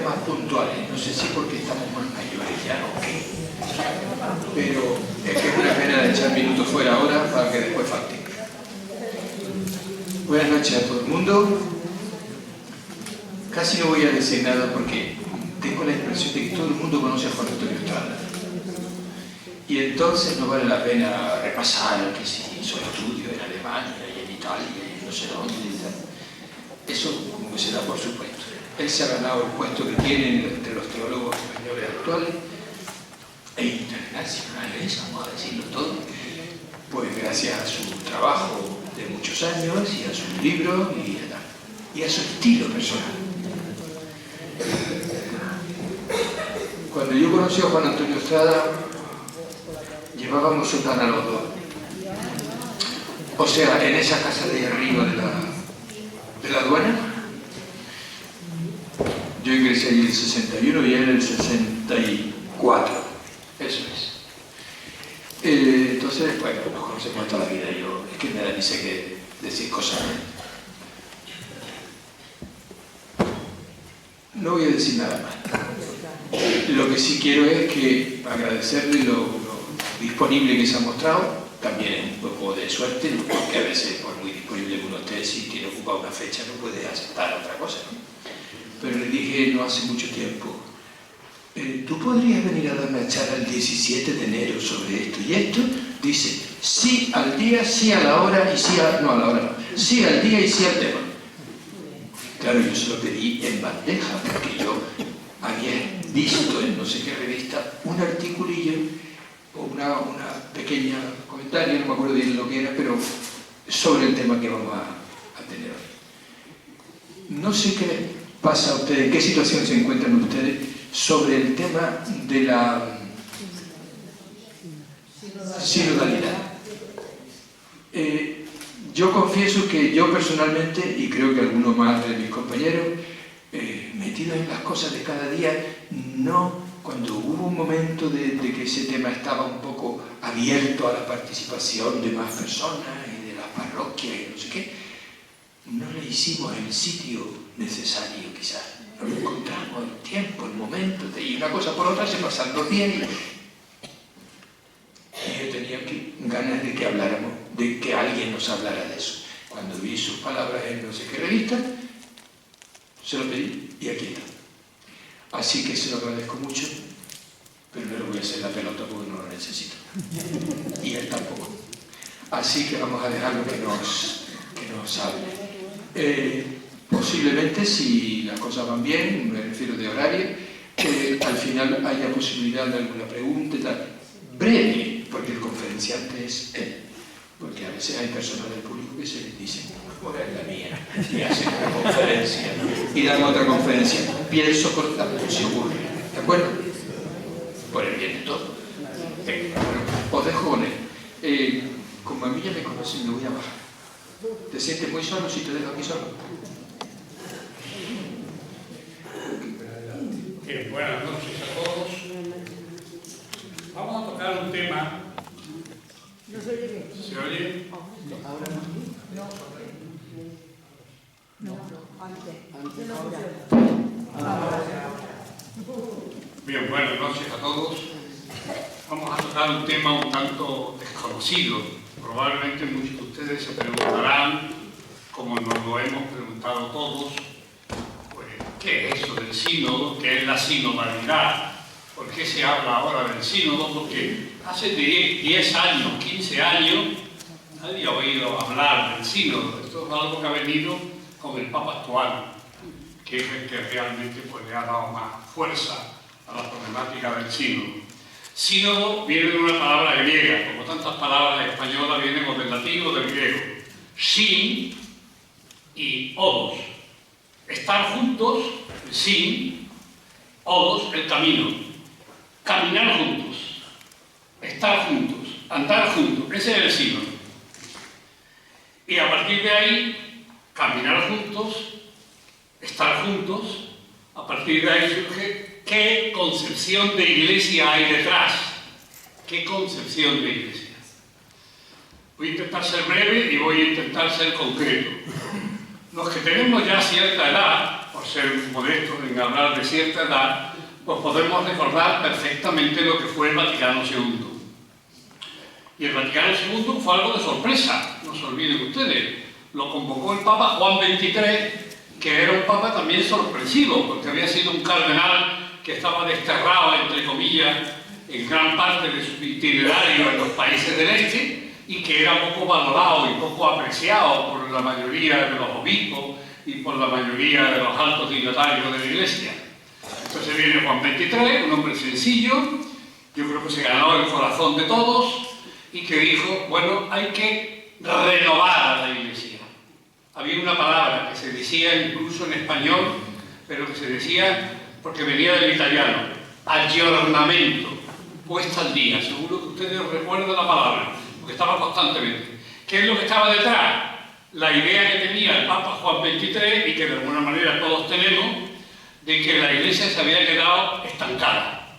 más puntuales. No sé si porque estamos más mayores ya o qué. Pero es que es una pena de echar minutos fuera ahora para que después falte. Buenas noches a todo el mundo. Casi no voy a decir nada porque tengo la impresión de que todo el mundo conoce a Juan Antonio Estrada. Y entonces no vale la pena repasar que si hizo estudios en Alemania y en Italia y no sé dónde y tal. Eso como que se da por supuesto. Él se ha ganado el puesto que tiene entre los teólogos españoles actuales e internacionales, vamos a decirlo todo, pues gracias a su trabajo de muchos años y a sus libros y a su estilo personal. Cuando yo conocí a Juan Antonio Estrada, llevábamos sotana los dos. O sea, en esa casa de arriba de la aduana. Yo ingresé allí en el 61 y él en el 64. Eso es. Entonces, bueno, nos conocemos toda la vida. Es que me da ni sé qué decir cosas. No voy a decir nada más. Lo que sí quiero es que agradecerle lo disponible que se ha mostrado. También es un poco de suerte, porque a veces, por muy disponible que uno esté, si tiene ocupada una fecha, no puede aceptar otra cosa, ¿no? Pero le dije no hace mucho tiempo, ¿tú podrías venir a darme a charla el 17 de enero sobre esto y esto? Dice, sí al día, sí a la hora y sí a... No, a la hora no. Sí al día y sí al tema. Claro, yo se lo pedí en bandeja, porque yo había visto en no sé qué revista un articulillo o una pequeña comentario, no me acuerdo bien lo que era, pero sobre el tema que vamos a tener hoy. No sé qué pasa a ustedes, en qué situación se encuentran ustedes sobre el tema de la sinodalidad. Yo confieso que yo personalmente, y creo que algunos más de mis compañeros, metidos en las cosas de cada día, cuando hubo un momento de que ese tema estaba un poco abierto a la participación de más personas y de las parroquias y no sé qué, no le hicimos el sitio necesario quizás, no lo encontramos, el tiempo, el momento, y una cosa por otra se pasan 2 días y yo tenía ganas de que habláramos, de que alguien nos hablara de eso. Cuando vi sus palabras en no sé qué revista, se lo pedí y aquí está. Así que se lo agradezco mucho, pero no le voy a hacer la pelota porque no lo necesito. Y él tampoco. Así que vamos a dejarlo que nos hable. Posiblemente, si las cosas van bien, me refiero de horario, al final haya posibilidad de alguna pregunta y tal. Breve, porque el conferenciante es él. Porque a veces hay personas del público que se les dicen, ahora es la mía, y hacen una conferencia, y dan otra conferencia. Pienso cortarlo, si ocurre. ¿De acuerdo? Por el bien de todo. Os dejo con él. Como a mí ya me conocen, me voy a bajar. ¿Te sientes muy solo si te dejo aquí solo? Bien, buenas noches a todos. Vamos a tocar un tema. ¿No se oye bien? ¿Se oye? Ahora no. No, antes. Ahora. Bien, buenas noches a todos. Vamos a tocar un tema un tanto desconocido. Probablemente muchos de ustedes se preguntarán, como nos lo hemos preguntado todos, pues, ¿qué es eso del sínodo? ¿Qué es la sinodalidad? ¿Por qué se habla ahora del sínodo? Porque hace 10 años, 15 años, nadie ha oído hablar del sínodo. Esto es algo que ha venido con el Papa actual, que es el que realmente pues, le ha dado más fuerza a la problemática del sínodo. Sínodo viene de una palabra griega, como tantas palabras españolas vienen o del latín o del griego. Sin y odos. Estar juntos, sin, odos, el camino. Caminar juntos, estar juntos, andar juntos. Ese es el sínodo. Y a partir de ahí, caminar juntos, estar juntos, a partir de ahí surge qué concepción de iglesia hay detrás. ¿Qué concepción de iglesia? Voy a intentar ser breve y voy a intentar ser concreto. Los que tenemos ya cierta edad, por ser modestos en hablar de cierta edad, pues podemos recordar perfectamente lo que fue el Vaticano II. Y el Vaticano II fue algo de sorpresa, no se olviden ustedes. Lo convocó el Papa Juan XXIII, que era un Papa también sorpresivo, porque había sido un cardenal que estaba desterrado, entre comillas, en gran parte de su itinerario en los países del este, y que era poco valorado y poco apreciado por la mayoría de los obispos y por la mayoría de los altos dignatarios de la Iglesia. Entonces viene Juan XXIII, un hombre sencillo, yo creo que se ganó el corazón de todos, y que dijo, bueno, hay que renovar a la Iglesia. Había una palabra que se decía incluso en español, pero que se decía, porque venía del italiano, aggiornamento, puesta al día. Seguro que ustedes recuerdan la palabra, porque estaba constantemente. ¿Qué es lo que estaba detrás? La idea que tenía el Papa Juan XXIII, y que de alguna manera todos tenemos, de que la Iglesia se había quedado estancada,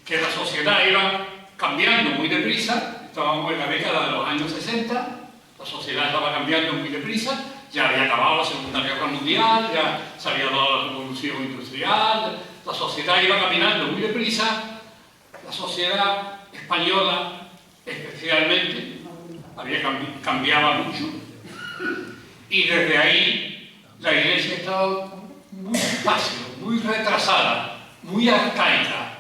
que la sociedad iba cambiando muy deprisa. Estábamos en la década de los años 60, la sociedad estaba cambiando muy deprisa, ya había acabado la Segunda Guerra Mundial, ya se había dado la revolución industrial, la sociedad iba caminando muy deprisa, la sociedad española especialmente cambiaba mucho, y desde ahí la Iglesia estaba muy despacio, muy retrasada, muy arcaica.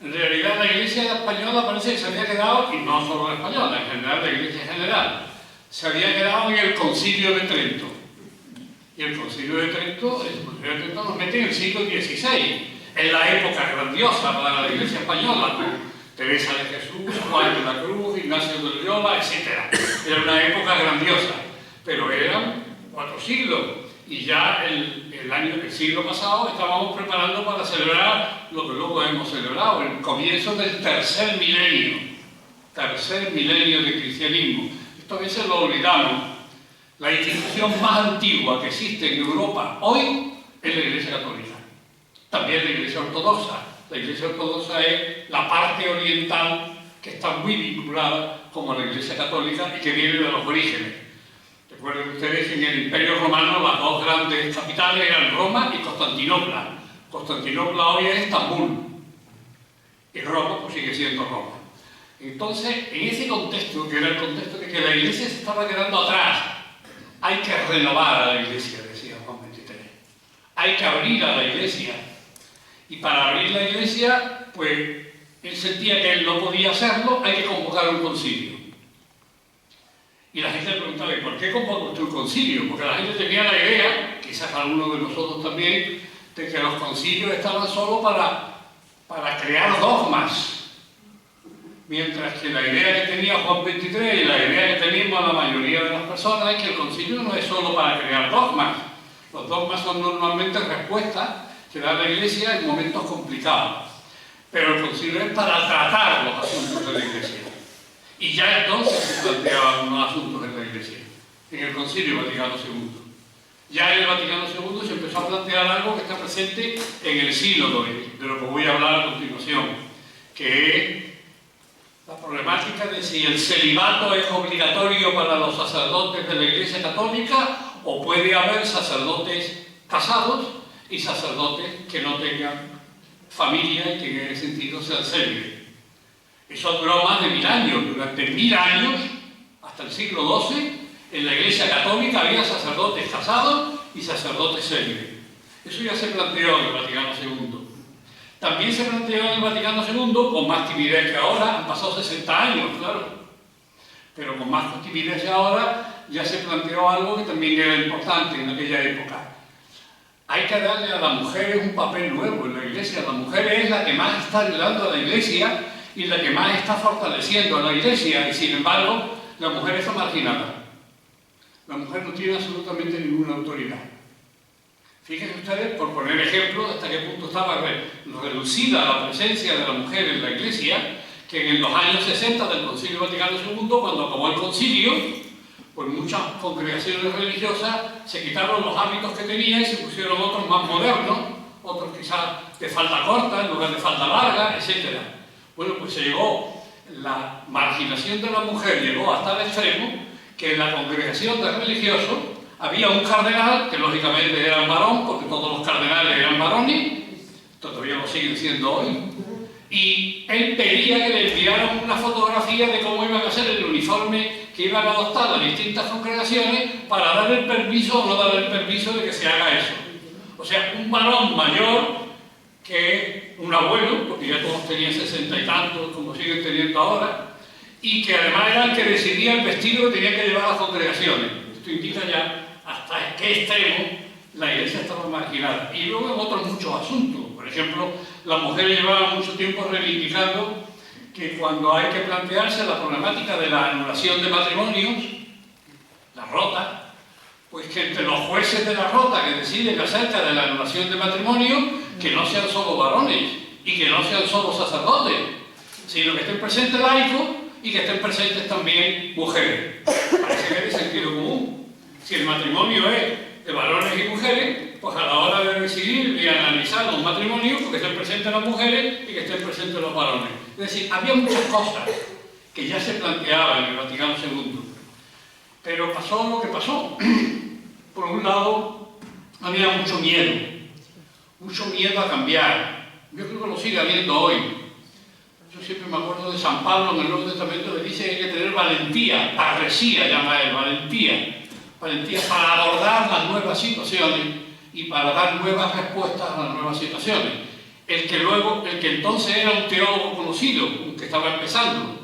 En realidad la Iglesia española parece que se había quedado, y no solo la española, en general la Iglesia en general, se había quedado en el Concilio de Trento. Y el Concilio de Trento nos mete en el siglo XVI, en la época grandiosa para la Iglesia española, con Teresa de Jesús, Juan de la Cruz, Ignacio de Loyola, etc. Era una época grandiosa, pero eran 4 siglos. Y ya el siglo pasado estábamos preparando para celebrar lo que luego hemos celebrado, el comienzo del tercer milenio de cristianismo. Esto a veces lo olvidamos. La institución más antigua que existe en Europa hoy es la Iglesia Católica. También la Iglesia Ortodoxa. La Iglesia Ortodoxa es la parte oriental que está muy vinculada como la Iglesia Católica y que viene de los orígenes. Recuerden ustedes que en el Imperio Romano las 2 grandes capitales eran Roma y Constantinopla. Constantinopla hoy es Estambul y Roma pues sigue siendo Roma. Entonces, en ese contexto, que era el contexto de que la Iglesia se estaba quedando atrás, hay que renovar a la Iglesia, decía Juan XXIII. Hay que abrir a la Iglesia. Y para abrir la Iglesia, pues él sentía que él no podía hacerlo, hay que convocar un concilio. Y la gente le preguntaba, ¿y por qué convocó usted un concilio? Porque la gente tenía la idea, quizás algunos de nosotros también, de que los concilios estaban solo para crear dogmas. Mientras que la idea que tenía Juan XXIII y la idea que teníamos la mayoría de las personas es que el concilio no es solo para crear dogmas. Los dogmas son normalmente respuestas que da la Iglesia en momentos complicados. Pero el concilio es para tratar los asuntos de la Iglesia. Y ya entonces se planteaban unos asuntos en la Iglesia, en el Concilio Vaticano II. Ya en el Vaticano II se empezó a plantear algo que está presente en el sínodo, de lo que voy a hablar a continuación, que es la problemática de si el celibato es obligatorio para los sacerdotes de la Iglesia Católica o puede haber sacerdotes casados y sacerdotes que no tengan familia y que en ese sentido sean célibes. Eso duró más de 1000 años. Durante 1000 años, hasta el siglo XII, en la Iglesia Católica había sacerdotes casados y sacerdotes célibes. Eso ya se planteó en el Vaticano II. También se planteó en el Vaticano II, con más timidez que ahora, han pasado 60 años, claro. Pero con más timidez que ahora, ya se planteó algo que también era importante en aquella época. Hay que darle a la mujer un papel nuevo en la Iglesia. La mujer es la que más está ayudando a la Iglesia y la que más está fortaleciendo a la Iglesia, y sin embargo, la mujer está marginada. La mujer no tiene absolutamente ninguna autoridad. Fíjense ustedes, por poner ejemplo, hasta qué punto estaba reducida la presencia de la mujer en la Iglesia, que en los años 60 del Concilio Vaticano II, cuando acabó el concilio, pues muchas congregaciones religiosas se quitaron los hábitos que tenían y se pusieron otros más modernos, otros quizás de falda corta en lugar de falda larga, etc. Bueno, pues la marginación de la mujer llegó hasta el extremo que en la congregación de religiosos había un cardenal, que lógicamente era un varón, porque todos los cardenales eran varones, todavía lo siguen siendo hoy, y él pedía que le enviaran una fotografía de cómo iban a ser el uniforme que iban a adoptar las distintas congregaciones para dar el permiso o no dar el permiso de que se haga eso. O sea, un varón mayor que un abuelo, porque ya todos tenían 60 y tantos, como siguen teniendo ahora, y que además era el que decidía el vestido que tenía que llevar a las congregaciones. Esto indica ya hasta qué extremo la Iglesia estaba marginada. Y luego en otros muchos asuntos. Por ejemplo, las mujeres llevaban mucho tiempo reivindicando que cuando hay que plantearse la problemática de la anulación de matrimonios, la rota, pues que entre los jueces de la rota que deciden acerca de la anulación de matrimonio, que no sean solo varones y que no sean solo sacerdotes, sino que estén presentes laicos y que estén presentes también mujeres. Parece que es de sentido común. Si el matrimonio es de varones y mujeres, pues a la hora de decidir y analizar los matrimonios, pues que estén presentes las mujeres y que estén presentes los varones. Es decir, había muchas cosas que ya se planteaban en el Vaticano II. Pero pasó lo que pasó. Por un lado, había mucho miedo a cambiar. Yo creo que lo sigue habiendo hoy. Yo siempre me acuerdo de San Pablo en el Nuevo Testamento, que dice que hay que tener valentía, parresía llama él, valentía para abordar las nuevas situaciones y para dar nuevas respuestas a las nuevas situaciones. El que entonces era un teólogo conocido, que estaba empezando,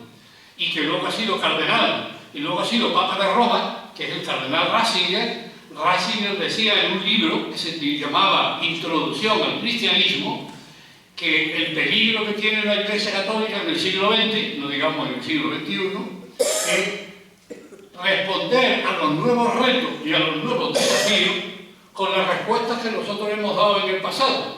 y que luego ha sido cardenal, y luego ha sido Papa de Roma, que es el cardenal Ratzinger. Ratzinger decía en un libro que se llamaba Introducción al Cristianismo, que el peligro que tiene la Iglesia Católica en el siglo XX, no digamos en el siglo XXI, es responder a los nuevos retos y a los nuevos desafíos con las respuestas que nosotros hemos dado en el pasado.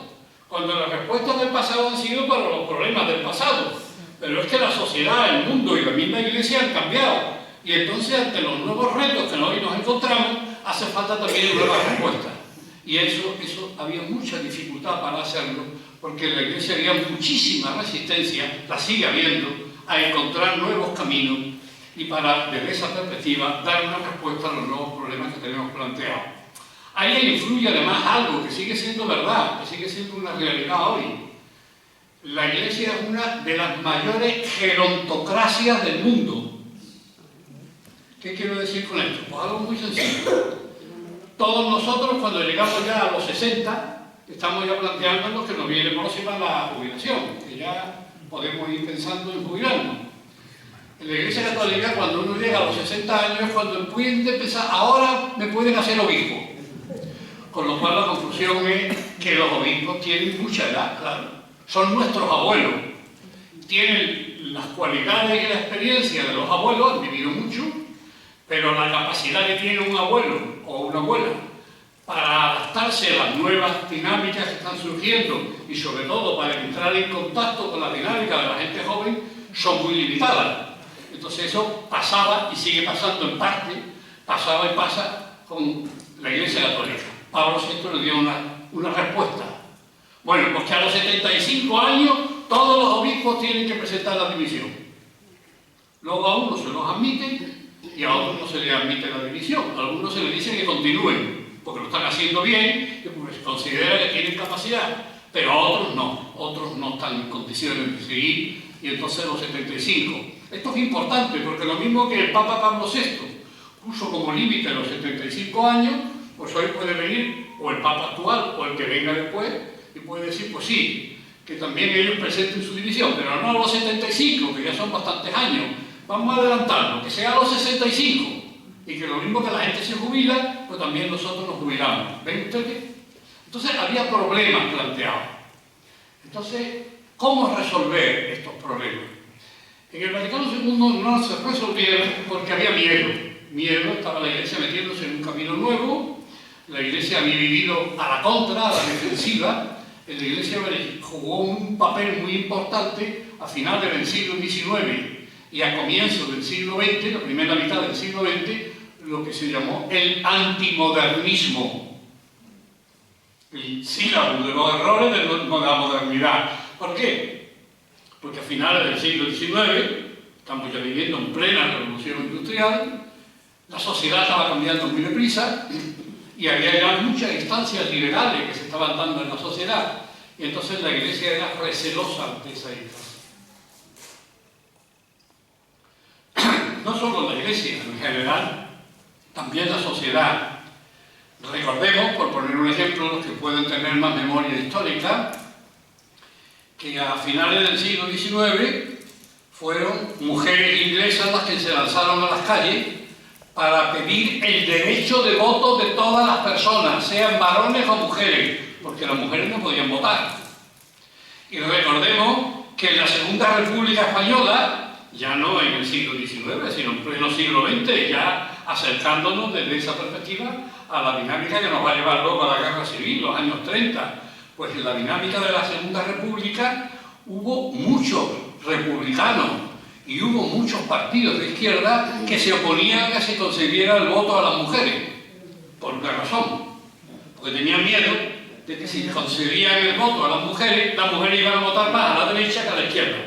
Cuando las respuestas del pasado han sido para los problemas del pasado. Pero es que la sociedad, el mundo y la misma Iglesia han cambiado. Y entonces, ante los nuevos retos que hoy nos encontramos, hace falta también nuevas respuestas. Y eso había mucha dificultad para hacerlo, porque en la Iglesia había muchísima resistencia, la sigue habiendo, a encontrar nuevos caminos y para, desde esa perspectiva, dar una respuesta a los nuevos problemas que tenemos planteados. Ahí influye además algo que sigue siendo verdad, que sigue siendo una realidad hoy. La Iglesia es una de las mayores gerontocracias del mundo. ¿Qué quiero decir con esto? Pues algo muy sencillo. Todos nosotros, cuando llegamos ya a los 60, estamos ya planteándonos que nos viene próxima la jubilación, que ya podemos ir pensando en jubilarnos. En la Iglesia Católica, cuando uno llega a los 60 años, es cuando pueden pensar, ahora me pueden hacer obispo. Con lo cual la conclusión es que los obispos tienen mucha edad, claro. Son nuestros abuelos. Tienen las cualidades y la experiencia de los abuelos, han vivido mucho, pero la capacidad que tiene un abuelo o una abuela para adaptarse a las nuevas dinámicas que están surgiendo y sobre todo para entrar en contacto con la dinámica de la gente joven son muy limitadas. Entonces eso pasaba y sigue pasando en parte, pasaba y pasa con la Iglesia Católica. Pablo VI le dio una respuesta. Bueno, pues que a los 75 años todos los obispos tienen que presentar la dimisión. Luego a unos se los admiten y a otros no se les admite la dimisión. A algunos se les dice que continúen, porque lo están haciendo bien y porque se considera que tienen capacidad. Pero a otros no están en condiciones de seguir y entonces los 75. Esto es importante porque lo mismo que el Papa Pablo VI puso como límite los 75 años, pues hoy puede venir o el Papa actual o el que venga después y puede decir, pues sí, que también ellos presenten su división, pero no a los 75, que ya son bastantes años. Vamos a adelantarlo, que sea a los 65 y que lo mismo que la gente se jubila, pues también nosotros nos jubilamos. ¿Ven ustedes? Entonces había problemas planteados. Entonces, ¿cómo resolver estos problemas? En el Vaticano II no se resolvieron porque había miedo, estaba la Iglesia metiéndose en un camino nuevo, la Iglesia había vivido a la contra, a la defensiva. La Iglesia jugó un papel muy importante a finales del siglo XIX y a comienzos del siglo XX, la primera mitad del siglo XX, lo que se llamó el antimodernismo. El sílabo de los errores de la modernidad. ¿Por qué? Porque a finales del siglo XIX, estamos ya viviendo en plena revolución industrial, La sociedad estaba cambiando muy deprisa y había ya muchas instancias liberales que se estaban dando en la sociedad. Y entonces la Iglesia era recelosa ante esa instancia. No solo la Iglesia, en general, también la sociedad. Recordemos, por poner un ejemplo, los que pueden tener más memoria histórica, que a finales del siglo XIX fueron mujeres inglesas las que se lanzaron a las calles para pedir el derecho de voto de todas las personas, sean varones o mujeres, porque las mujeres no podían votar. Y recordemos que en la Segunda República Española, ya no en el siglo XIX, sino en pleno siglo XX, ya acercándonos desde esa perspectiva a la dinámica que nos va a llevar luego a la Guerra Civil, los años 30, pues en la dinámica de la Segunda República hubo muchos republicanos y hubo muchos partidos de izquierda que se oponían a que se concediera el voto a las mujeres. ¿Por una razón? Porque tenían miedo de que si concedían el voto a las mujeres iban a votar más a la derecha que a la izquierda.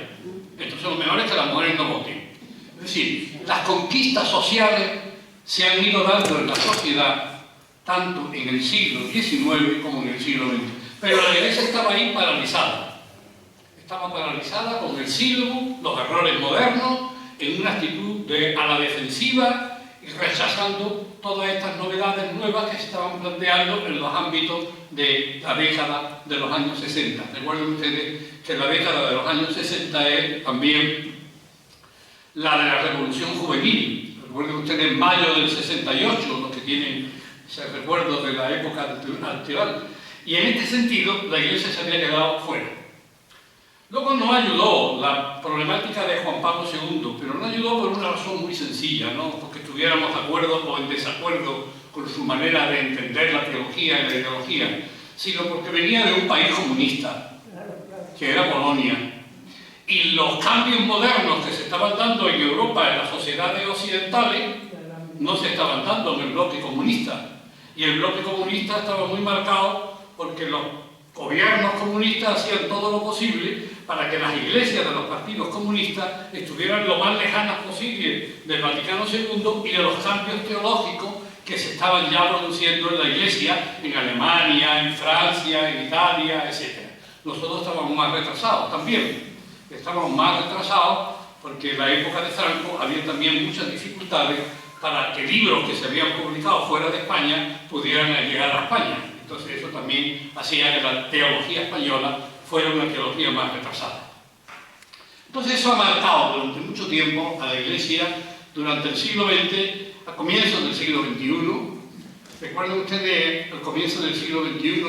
Entonces lo mejor es que las mujeres no voten. Es decir, las conquistas sociales se han ido dando en la sociedad tanto en el siglo XIX como en el siglo XX. Pero la Iglesia estaba ahí paralizada. Estaba paralizada con el sílabo, los errores modernos, en una actitud a la defensiva y rechazando todas estas novedades nuevas que se estaban planteando en los ámbitos de la década de los años 60. Recuerden ustedes que la década de los años 60 es también la de la Revolución Juvenil. Recuerden ustedes mayo del 68, los que tienen ese recuerdo de la época anterior. Y en este sentido, la Iglesia se había quedado fuera. Luego nos ayudó la problemática de Juan Pablo II, pero no ayudó por una razón muy sencilla, no porque estuviéramos de acuerdo o en desacuerdo con su manera de entender la teología y la ideología, sino porque venía de un país comunista, que era Polonia. Y los cambios modernos que se estaban dando en Europa, en las sociedades occidentales, no se estaban dando en el bloque comunista. Y el bloque comunista estaba muy marcado porque los gobiernos comunistas hacían todo lo posible para que las iglesias de los partidos comunistas estuvieran lo más lejanas posible del Vaticano II y de los cambios teológicos que se estaban ya produciendo en la Iglesia, en Alemania, en Francia, en Italia, etc. Nosotros estábamos más retrasados también. Estábamos más retrasados porque en la época de Franco había también muchas dificultades para que libros que se habían publicado fuera de España pudieran llegar a España. Entonces eso también hacía que la teología española fuera una teología más retrasada. Entonces eso ha marcado durante mucho tiempo a la Iglesia durante el siglo XX, a comienzos del siglo XXI. Recuerden ustedes al comienzo del siglo XXI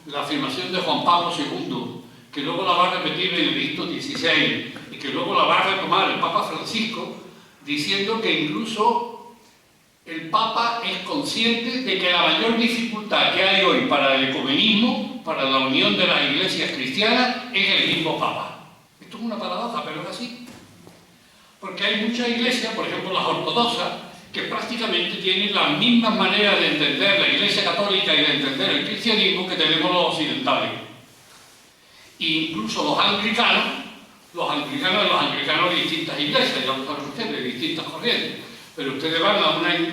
la afirmación de Juan Pablo II, que luego la va a repetir Benedicto XVI y que luego la va a retomar el Papa Francisco, diciendo que incluso el Papa es consciente de que la mayor dificultad que hay hoy para el ecumenismo, para la unión de las iglesias cristianas, es el mismo Papa. Esto es una paradoja, pero es así. Porque hay muchas iglesias, por ejemplo las ortodoxas, que prácticamente tienen la misma manera de entender la Iglesia Católica y de entender el cristianismo que tenemos los occidentales. E incluso los anglicanos de distintas iglesias, ya lo saben ustedes, de distintas corrientes. Pero ustedes van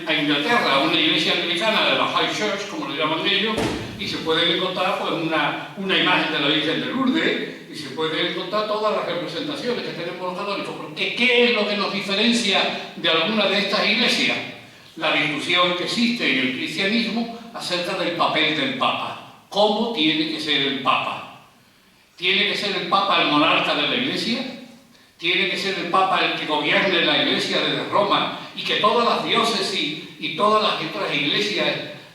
a Inglaterra, a una iglesia anglicana de la High Church, como lo llaman ellos, y se pueden encontrar pues, una imagen de la Virgen de Lourdes, y se pueden encontrar todas las representaciones que tenemos los católicos. Porque ¿qué es lo que nos diferencia de alguna de estas iglesias? La discusión que existe en el cristianismo acerca del papel del Papa. ¿Cómo tiene que ser el Papa? ¿Tiene que ser el Papa el monarca de la Iglesia? ¿Tiene que ser el Papa el que gobierne la Iglesia desde Roma y que todas las diócesis y todas las otras iglesias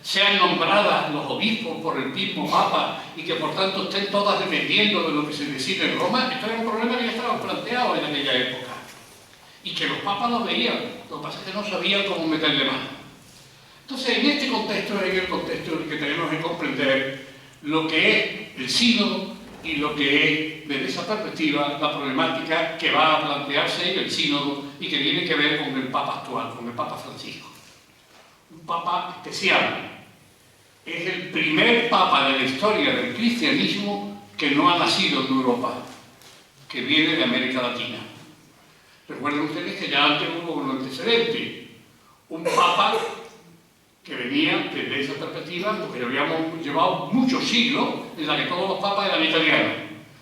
sean nombradas los obispos por el mismo Papa y que por tanto estén todas dependiendo de lo que se decide en Roma? Esto era un problema que ya estaba planteado en aquella época y que los papas lo veían, lo que pasa es que no sabían cómo meterle mano. Entonces, en este contexto es el contexto en el que tenemos que comprender lo que es el sínodo y lo que es, desde esa perspectiva, la problemática que va a plantearse en el sínodo y que tiene que ver con el Papa actual, con el Papa Francisco. Un Papa especial. Es el primer Papa de la historia del cristianismo que no ha nacido en Europa, que viene de América Latina. Recuerden ustedes que ya antes hubo un antecedente. un papa que venía desde esa perspectiva, porque habíamos llevado muchos siglos en la que todos los papas eran italianos.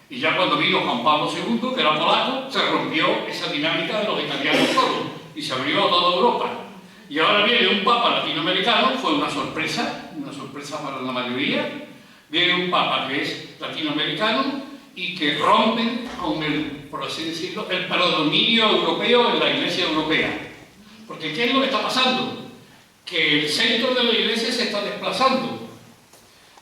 Y ya cuando vino Juan Pablo II, que era polaco, se rompió esa dinámica de los italianos solos y se abrió a toda Europa. Y ahora viene un papa latinoamericano, fue una sorpresa para la mayoría. Viene un papa que es latinoamericano y que rompe con el, por así decirlo, el predominio europeo en la Iglesia europea. Porque ¿qué es lo que está pasando? Que el centro de la Iglesia se está desplazando.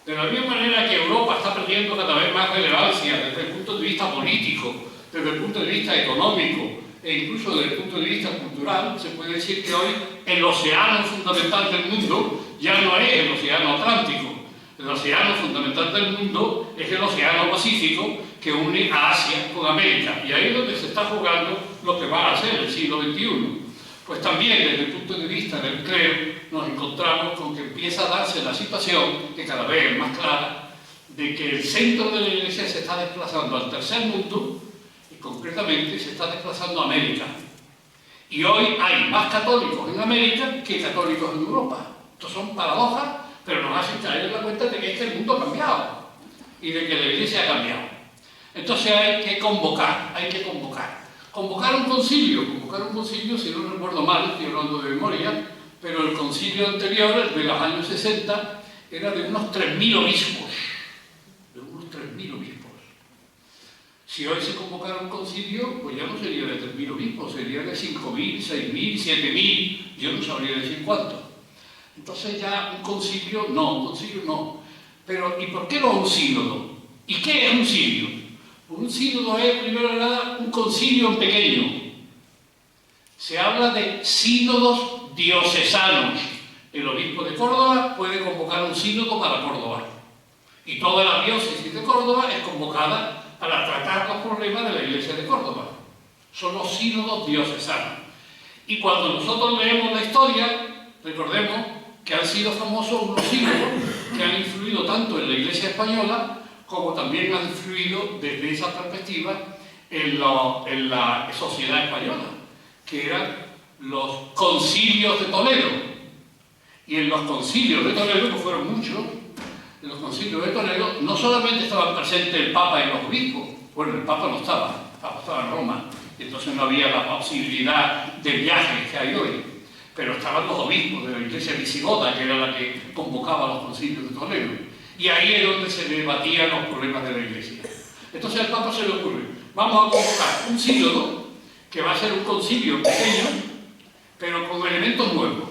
De la misma manera que Europa está perdiendo cada vez más relevancia desde el punto de vista político, desde el punto de vista económico e incluso desde el punto de vista cultural, se puede decir que hoy el océano fundamental del mundo ya no es el océano Atlántico. El océano fundamental del mundo es el océano Pacífico que une a Asia con América. Y ahí es donde se está jugando lo que va a ser el siglo XXI. Pues también desde el punto de vista del clero nos encontramos con que empieza a darse la situación, que cada vez es más clara, de que el centro de la Iglesia se está desplazando al tercer mundo y concretamente se está desplazando a América. Y hoy hay más católicos en América que católicos en Europa. Estos son paradojas, pero nos hacen caer en la cuenta de que es que el mundo ha cambiado y de que la Iglesia ha cambiado. Entonces hay que convocar. Convocar un concilio, si no recuerdo mal, estoy hablando de memoria, pero el concilio anterior, el de los años 60, era de unos 3.000 obispos. Si hoy se convocara un concilio, pues ya no sería de 3.000 obispos, sería de 5.000, 6.000, 7.000, yo no sabría decir cuánto. Entonces ya un concilio no. Pero ¿y por qué no un sínodo? ¿Y qué es un sínodo? Un sínodo es, primero de nada, un concilio en pequeño. Se habla de sínodos diocesanos. El obispo de Córdoba puede convocar un sínodo para Córdoba. Y toda la diócesis de Córdoba es convocada para tratar los problemas de la Iglesia de Córdoba. Son los sínodos diocesanos. Y cuando nosotros leemos la historia, recordemos que han sido famosos unos sínodos que han influido tanto en la Iglesia española como también han influido desde esa perspectiva en la sociedad española, que eran los concilios de Toledo. Y en los concilios de Toledo, que fueron muchos, en los concilios de Toledo no solamente estaban presentes el Papa y los obispos, bueno, el Papa no estaba, el Papa estaba en Roma, entonces no había la posibilidad de viajes que hay hoy, pero estaban los obispos de la Iglesia visigota, que era la que convocaba los concilios de Toledo. Y ahí es donde se debatían los problemas de la Iglesia. Entonces al Papa se le ocurre, vamos a convocar un sínodo, que va a ser un concilio pequeño, pero con elementos nuevos.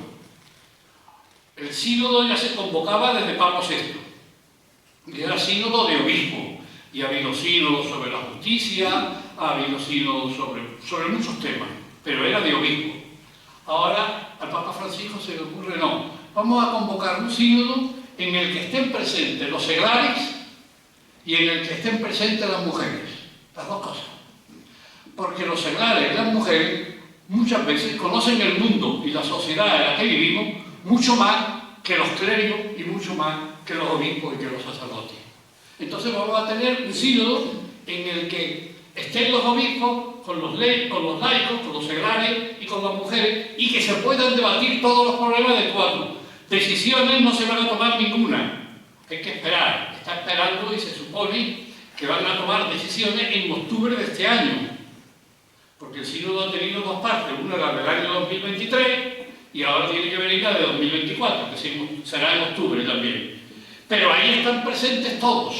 El sínodo ya se convocaba desde Pablo VI, y era sínodo de obispo, y ha habido sínodos sobre la justicia, ha habido sínodos sobre muchos temas, pero era de obispo. Ahora al Papa Francisco se le ocurre, no, vamos a convocar un sínodo en el que estén presentes los seglares y en el que estén presentes las mujeres, las dos cosas. Porque los seglares y las mujeres muchas veces conocen el mundo y la sociedad en la que vivimos mucho más que los clérigos y mucho más que los obispos y que los sacerdotes. Entonces vamos a tener un sínodo en el que estén los obispos con los laicos, con los seglares y con las mujeres, y que se puedan debatir todos los problemas de cuatro. Decisiones no se van a tomar ninguna, hay que esperar, está esperando y se supone que van a tomar decisiones en octubre de este año, porque el sínodo ha tenido dos partes, una la del año 2023 y ahora tiene que venir la de 2024, que será en octubre también. Pero ahí están presentes todos,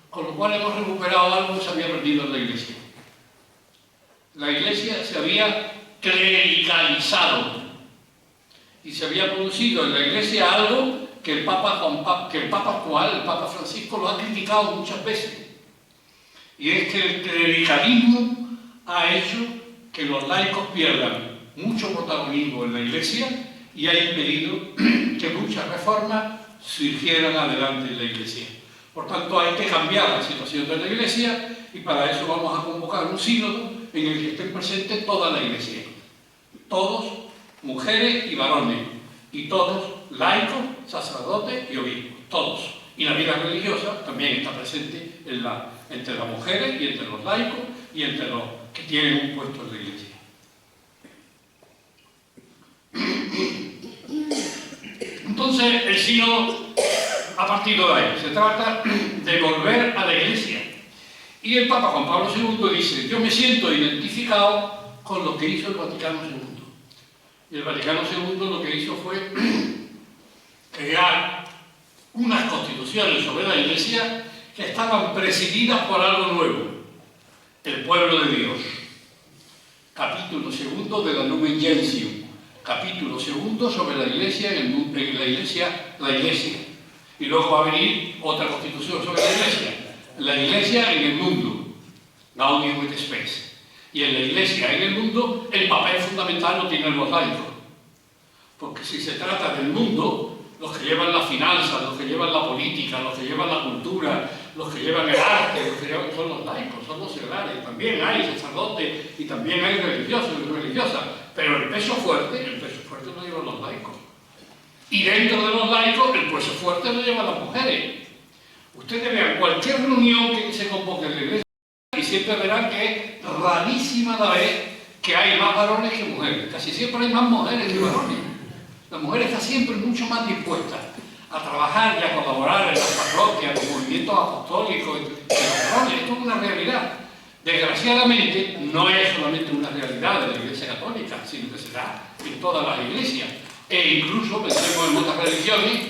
con lo cual hemos recuperado algo que se había perdido en la Iglesia. La Iglesia se había clericalizado y se había producido en la Iglesia algo que el Papa actual, el Papa Francisco, lo ha criticado muchas veces. Y es que el clericalismo ha hecho que los laicos pierdan mucho protagonismo en la Iglesia y ha impedido que muchas reformas surgieran adelante en la Iglesia. Por tanto, hay que cambiar la situación de la Iglesia y para eso vamos a convocar un sínodo en el que estén presentes toda la Iglesia. Todos, mujeres y varones, y todos laicos, sacerdotes y obispos, todos. Y la vida religiosa también está presente entre las mujeres y entre los laicos y entre los que tienen un puesto en la Iglesia. sino a partir de ahí. Se trata de volver a la Iglesia. Y el Papa Juan Pablo II dice: yo me siento identificado con lo que hizo el Vaticano II. Y el Vaticano II lo que hizo fue crear unas constituciones sobre la Iglesia que estaban presididas por algo nuevo: el pueblo de Dios. Capítulo 2 de la Lumen Gentium. Capítulo 2 sobre la Iglesia, la Iglesia. Y luego va a venir otra constitución sobre la Iglesia en el mundo, Gaudium et Spes. Y en la Iglesia en el mundo el papel fundamental lo tienen los laicos. Porque si se trata del mundo, los que llevan la finanza, los que llevan la política, los que llevan la cultura, los que llevan el arte, los que llevan, son los laicos, son los seglares. También hay sacerdotes y también hay religiosos y religiosas, pero el peso fuerte lo llevan los laicos. Y dentro de los laicos, el peso fuerte lo llevan las mujeres. Ustedes vean cualquier reunión que se convoque en la Iglesia y siempre verán que es rarísima la vez que hay más varones que mujeres. Casi siempre hay más mujeres que varones. La mujer está siempre mucho más dispuesta a trabajar y a colaborar en las parroquias, en los movimientos apostólicos, que los varones. Esto es una realidad. Desgraciadamente, no es solamente una realidad de la Iglesia Católica, sino que se da en todas las iglesias. E incluso pensemos en otras religiones,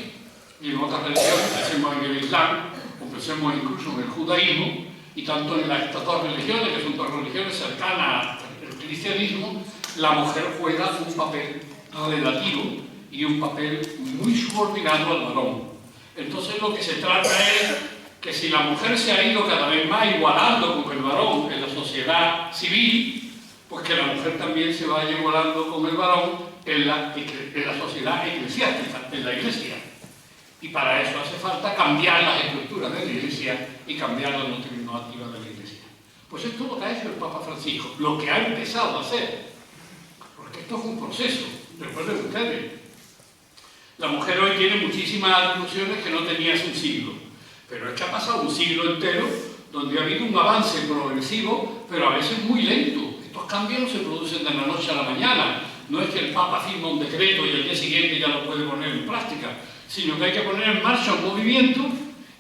y en otras religiones, pensemos en el Islam, o pensemos incluso en el judaísmo, y tanto en estas dos religiones, que son dos religiones cercanas al cristianismo, la mujer juega un papel relativo y un papel muy subordinado al varón. Entonces lo que se trata es que si la mujer se ha ido cada vez más igualando con el varón en la sociedad civil, pues que la mujer también se vaya igualando con el varón en la sociedad eclesiástica, en la Iglesia. Y para eso hace falta cambiar las estructuras de la Iglesia y cambiar la doctrina normativa de la Iglesia. Pues esto es lo que ha hecho el Papa Francisco, lo que ha empezado a hacer, porque esto es un proceso. Recuerden ustedes, la mujer hoy tiene muchísimas atribuciones que no tenía hace un siglo, pero es que ha pasado un siglo entero donde ha habido un avance progresivo, pero a veces muy lento. Estos cambios no se producen de la noche a la mañana. No es que el Papa firma un decreto y al día siguiente ya lo puede poner en práctica, sino que hay que poner en marcha un movimiento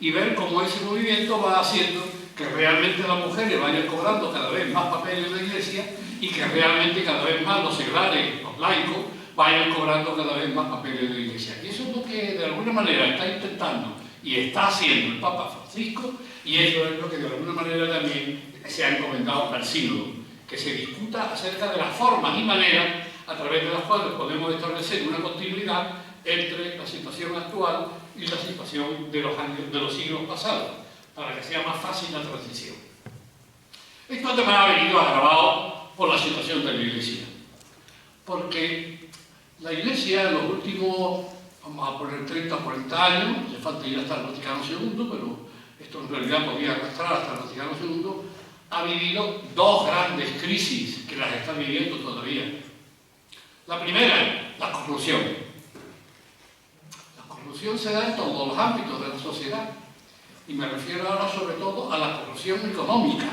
y ver cómo ese movimiento va haciendo que realmente las mujeres vayan cobrando cada vez más papeles en la Iglesia y que realmente cada vez más los seglares, los laicos, vayan cobrando cada vez más papeles en la Iglesia. Y eso es lo que de alguna manera está intentando y está haciendo el Papa Francisco, y eso es lo que de alguna manera también se ha encomendado al sínodo, que se discuta acerca de las formas y maneras a través de las cuales podemos establecer una continuidad entre la situación actual y la situación de los siglos pasados, para que sea más fácil la transición. Esto además ha venido agravado por la situación de la Iglesia, porque la Iglesia en los últimos, vamos a poner 30 o 40 años, hace falta ir hasta el Vaticano II, pero esto en realidad podría arrastrar hasta el Vaticano II, ha vivido dos grandes crisis que las está viviendo todavía. La primera, la corrupción. La corrupción se da en todos los ámbitos de la sociedad, y me refiero ahora sobre todo a la corrupción económica,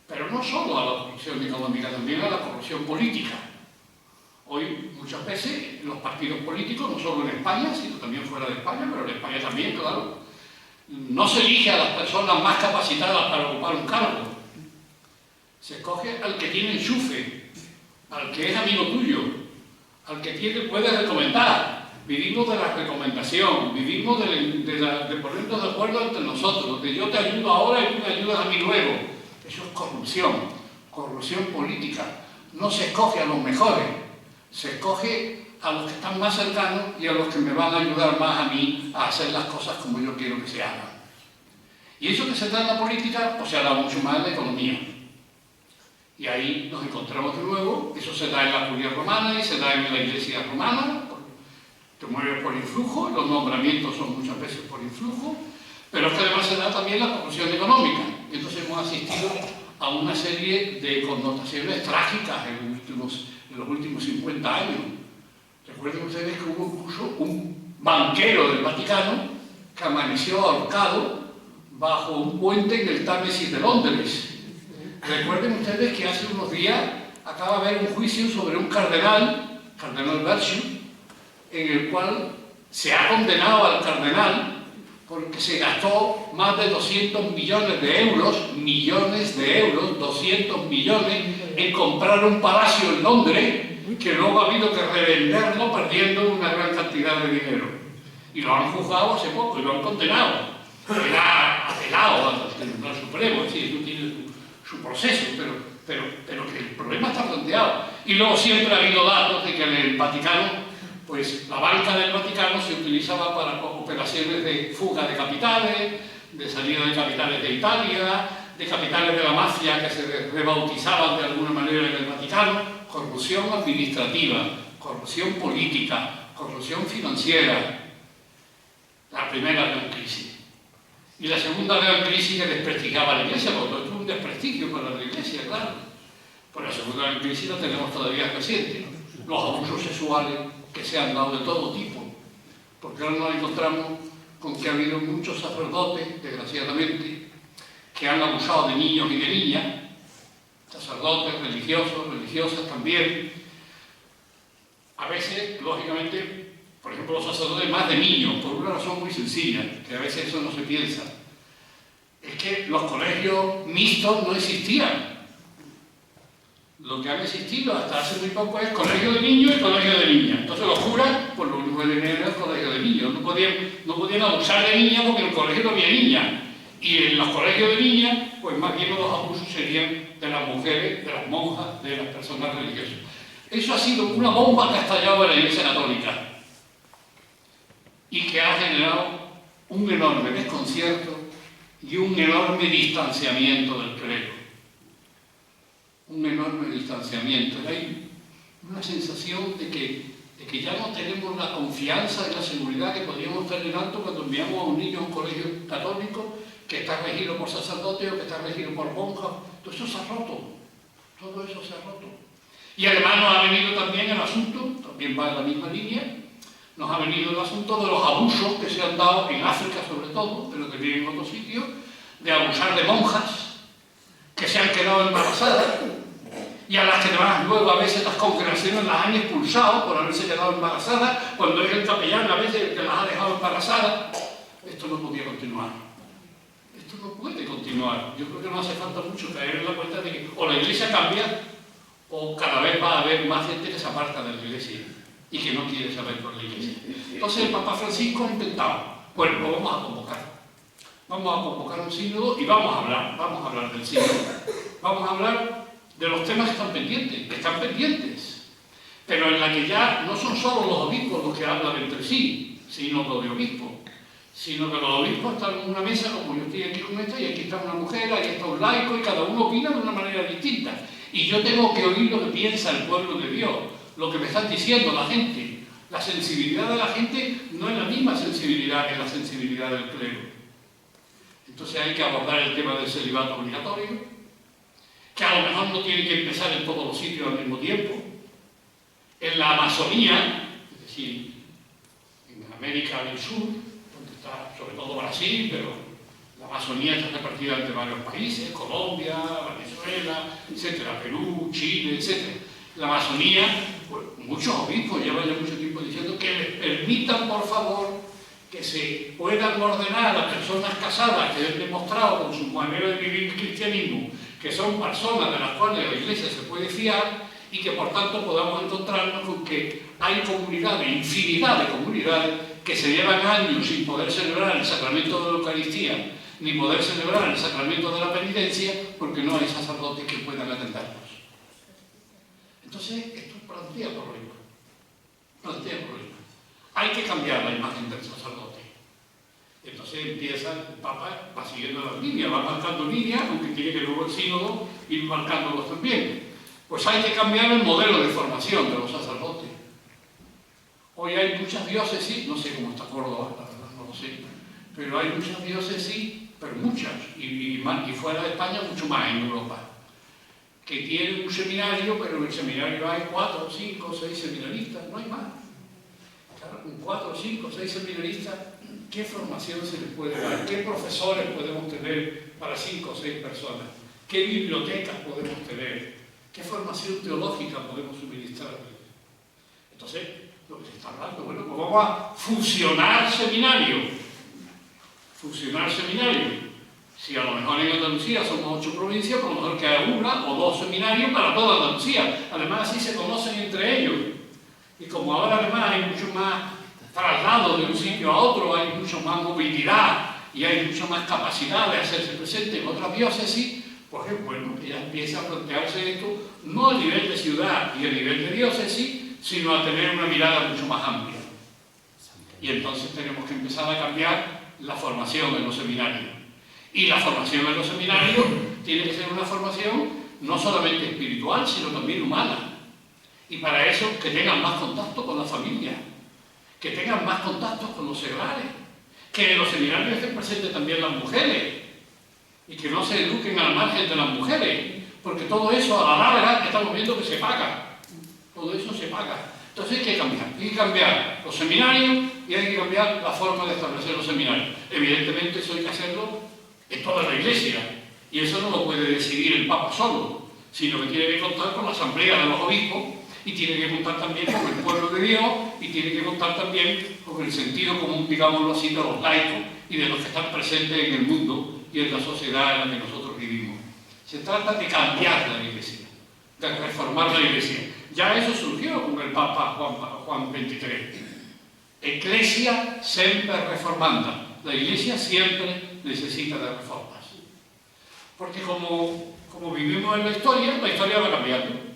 pero no solo a la corrupción económica, también a la corrupción política. Hoy muchas veces los partidos políticos, no solo en España, sino también fuera de España, pero en España también, claro, no se elige a las personas más capacitadas para ocupar un cargo. Se escoge al que tiene enchufe, al que es amigo tuyo, al que puede recomendar. Vivimos de la recomendación, vivimos de ponernos de acuerdo entre nosotros, de yo te ayudo ahora y tú me ayudas a mí luego. Eso es corrupción política. No se escoge a los mejores, se escoge a los que están más cercanos y a los que me van a ayudar más a mí a hacer las cosas como yo quiero que se hagan. Y eso que se da en la política, pues se da mucho más en la economía. Y ahí nos encontramos de nuevo, eso se da en la curia romana y se da en la iglesia romana, te mueves por influjo, los nombramientos son muchas veces por influjo, pero es que además se da también la corrupción económica. Entonces hemos asistido a una serie de connotaciones trágicas en los últimos 50 años. Recuerden ustedes que hubo incluso un banquero del Vaticano que amaneció ahorcado bajo un puente en el Támesis de Londres. Recuerden ustedes que hace unos días acaba de haber un juicio sobre un cardenal Berchio, en el cual se ha condenado al cardenal porque se gastó más de 200 millones de euros, 200 millones, en comprar un palacio en Londres, que luego ha habido que revenderlo perdiendo una gran cantidad de dinero. Y lo han juzgado hace poco y lo han condenado. Era apelado al Tribunal Supremo, es decir, eso tiene su proceso, pero que el problema está planteado. Y luego siempre ha habido datos de que en el Vaticano, pues la banca del Vaticano se utilizaba para operaciones de fuga de capitales, de salida de capitales de Italia, de capitales de la mafia que se rebautizaban de alguna manera en el Vaticano, corrupción administrativa, corrupción política, corrupción financiera. La primera gran crisis. Y la segunda gran crisis que desprestigiaba a la Iglesia, porque esto es un desprestigio para la Iglesia, claro. Pues la segunda gran crisis la tenemos todavía reciente. Los abusos sexuales que se han dado de todo tipo. Porque ahora nos encontramos con que ha habido muchos sacerdotes, desgraciadamente, que han abusado de niños y de niñas, sacerdotes, religiosos, religiosas también. A veces, lógicamente, por ejemplo, los sacerdotes más de niños, por una razón muy sencilla, que a veces eso no se piensa, es que los colegios mixtos no existían. Lo que han existido hasta hace muy poco es colegio de niños y colegio de niñas. Entonces los curas, pues lo único que tenían era el colegio de niños. No podían abusar de niñas porque en el colegio no había niñas. Y en los colegios de niñas, pues más bien los abusos serían de las mujeres, de las monjas, de las personas religiosas. Eso ha sido una bomba que ha estallado en la Iglesia Católica y que ha generado un enorme desconcierto y un enorme distanciamiento del clero. Un enorme distanciamiento. Hay una sensación de que ya no tenemos la confianza y la seguridad que podíamos tener antes cuando enviamos a un niño a un colegio católico que está regido por sacerdotes o que está regido por monjas. Todo eso se ha roto. Todo eso se ha roto. Y además nos ha venido también el asunto, también va en la misma línea, nos ha venido el asunto de los abusos que se han dado en África sobre todo, pero también en otros sitios, de abusar de monjas que se han quedado embarazadas y a las que además luego a veces las congregaciones las han expulsado por haberse quedado embarazadas, cuando es el capellán a veces el que las ha dejado embarazadas. Esto no podía continuar. Esto no puede continuar. Yo creo que no hace falta mucho caer en la cuenta de que o la Iglesia cambia o cada vez va a haber más gente que se aparta de la Iglesia y que no quiere saber por la Iglesia. Entonces el Papa Francisco ha intentado, bueno, lo vamos a convocar. Vamos a convocar un sínodo y vamos a hablar del sínodo. Vamos a hablar de los temas que están pendientes, pero en la que ya no son solo los obispos los que hablan entre sí, sino los de obispos, sino que los obispos están en una mesa como yo estoy aquí con esta, y aquí está una mujer, aquí está un laico, y cada uno opina de una manera distinta. Y yo tengo que oír lo que piensa el pueblo de Dios, lo que me están diciendo la gente. La sensibilidad de la gente no es la misma sensibilidad que la sensibilidad del clero. Entonces hay que abordar el tema del celibato obligatorio, que a lo mejor no tiene que empezar en todos los sitios al mismo tiempo. En la Amazonía, es decir, en América del Sur, donde está sobre todo Brasil, pero la Amazonía está repartida entre varios países, Colombia, Venezuela, etcétera, Perú, Chile, etcétera. La Amazonía, pues, muchos obispos llevan ya mucho tiempo diciendo que les permitan, por favor, que se puedan ordenar a las personas casadas que han demostrado con su manera de vivir el cristianismo que son personas de las cuales la Iglesia se puede fiar y que por tanto podamos encontrarnos con que hay comunidades, infinidad de comunidades que se llevan años sin poder celebrar el sacramento de la Eucaristía ni poder celebrar el sacramento de la penitencia porque no hay sacerdotes que puedan atenderlos. Entonces, esto plantea problemas. Hay que cambiar la imagen del sacerdote. Entonces empieza, el Papa va siguiendo las líneas, va marcando líneas, aunque tiene que luego el sínodo ir marcándolos también. Pues hay que cambiar el modelo de formación de los sacerdotes. Hoy hay muchas diócesis, no sé cómo está Córdoba, la verdad no lo sé, pero hay muchas diócesis, pero muchas, y fuera de España mucho más en Europa, que tienen un seminario, pero en el seminario hay 4, 5, 6 seminaristas, no hay más. Claro, con 4, 5, 6 seminaristas, ¿qué formación se les puede dar? ¿Qué profesores podemos tener para 5 o 6 personas? ¿Qué bibliotecas podemos tener? ¿Qué formación teológica podemos suministrar? Entonces, lo que se está hablando. Bueno, pues vamos a fusionar seminarios. Fusionar seminarios. Si a lo mejor en Andalucía somos 8 provincias, pues a lo mejor que haya 1 o 2 seminarios para toda Andalucía. Además, así se conocen entre ellos. Y como ahora además hay mucho más traslado de un sitio a otro, hay mucho más movilidad y hay mucha más capacidad de hacerse presente en otras diócesis, pues es bueno que ya empiece a plantearse esto no a nivel de ciudad y a nivel de diócesis, sino a tener una mirada mucho más amplia. Y entonces tenemos que empezar a cambiar la formación en los seminarios. Y la formación en los seminarios tiene que ser una formación no solamente espiritual, sino también humana. Y para eso que tengan más contacto con la familia, que tengan más contacto con los seglares, que en los seminarios estén presentes también las mujeres y que no se eduquen al margen de las mujeres, porque todo eso a la larga estamos viendo que se paga. Todo eso se paga. Entonces hay que cambiar los seminarios y hay que cambiar la forma de establecer los seminarios. Evidentemente eso hay que hacerlo en toda la Iglesia y eso no lo puede decidir el Papa solo, sino que tiene que contar con la asamblea de los obispos y tiene que contar también con el pueblo de Dios y tiene que contar también con el sentido común, digámoslo así, de los laicos y de los que están presentes en el mundo y en la sociedad en la que nosotros vivimos. Se trata de cambiar la Iglesia, de reformar la Iglesia. Ya eso surgió con el Papa Juan XXIII. Ecclesia sempre reformanda. La Iglesia siempre necesita de reformas. Porque como vivimos en la historia va cambiando.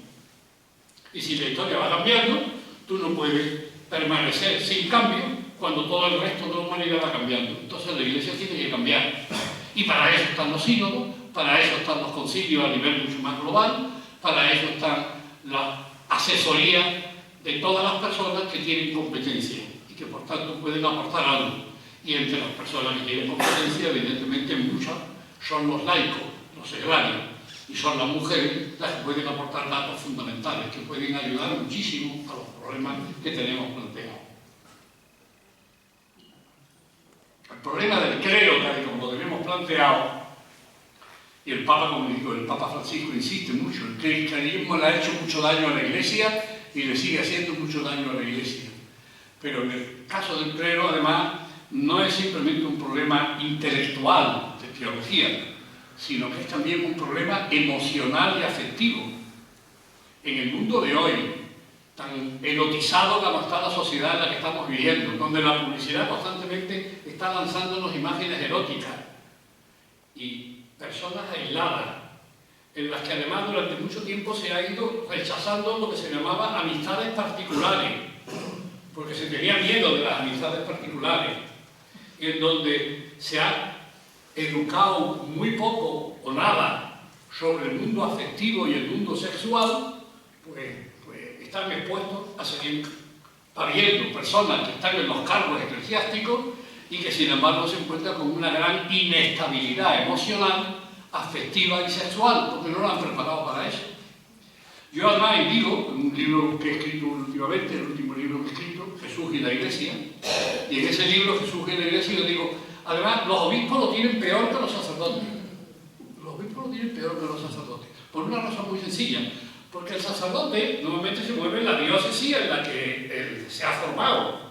Y si la historia va cambiando, tú no puedes permanecer sin cambio cuando todo el resto de la humanidad va cambiando. Entonces la Iglesia tiene que cambiar. Y para eso están los sínodos, para eso están los concilios a nivel mucho más global, para eso están la asesoría de todas las personas que tienen competencia y que por tanto pueden aportar algo. Y entre las personas que tienen competencia, evidentemente muchas son los laicos, los seglarios, y son las mujeres las que pueden aportar datos fundamentales, que pueden ayudar muchísimo a los problemas que tenemos planteados. El problema del clero, tal y como lo tenemos planteado, y el Papa, como digo, el Papa Francisco insiste mucho, el cristianismo le ha hecho mucho daño a la Iglesia y le sigue haciendo mucho daño a la Iglesia. Pero en el caso del clero, además, no es simplemente un problema intelectual de teología, sino que es también un problema emocional y afectivo. En el mundo de hoy, tan erotizado como está la sociedad en la que estamos viviendo, donde la publicidad constantemente está lanzándonos imágenes eróticas y personas aisladas, en las que además durante mucho tiempo se ha ido rechazando lo que se llamaba amistades particulares, porque se tenía miedo de las amistades particulares, y en donde se ha educado muy poco o nada sobre el mundo afectivo y el mundo sexual, pues están expuestos a seguir habiendo personas que están en los cargos eclesiásticos y que sin embargo se encuentran con una gran inestabilidad emocional, afectiva y sexual, porque no lo han preparado para eso. Yo además digo, en un libro que he escrito últimamente, el último libro que he escrito, Jesús y la Iglesia, y en ese libro Jesús y la Iglesia yo digo, además los obispos lo tienen peor que los sacerdotes. Los obispos lo tienen peor que los sacerdotes, por una razón muy sencilla, porque el sacerdote normalmente se mueve en la diócesis en la que él se ha formado.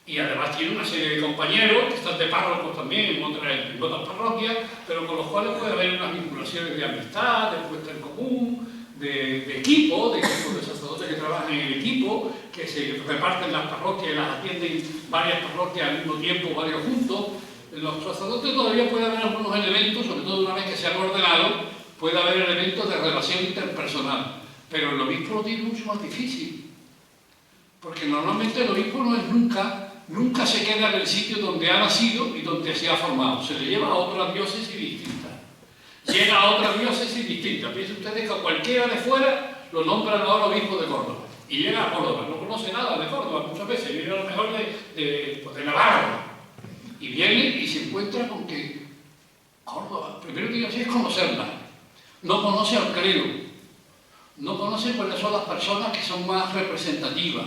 Y además tiene una serie de compañeros que están de párrocos también en otras parroquias, pero con los cuales puede haber unas vinculaciones de amistad, de puesta en común, de equipo, de sacerdotes que trabajan en el equipo, que se reparten las parroquias y las atienden varias parroquias al mismo tiempo, varios juntos. En los sacerdotes todavía puede haber algunos elementos, sobre todo una vez que se han ordenado, puede haber elementos de relación interpersonal, pero el obispo lo tiene mucho más difícil, porque normalmente el obispo no es nunca se queda en el sitio donde ha nacido y donde se ha formado, se le lleva a otra diócesis distinta, llega a otra diócesis distinta. Piensen ustedes que a cualquiera de fuera lo nombran ahora obispo de Córdoba, y llega a Córdoba, no conoce nada de Córdoba muchas veces, viene a lo mejor de Navarra, y viene y se encuentra con que Córdoba, primero que es conocerla, no conoce al clero, no conoce cuáles son las personas que son más representativas,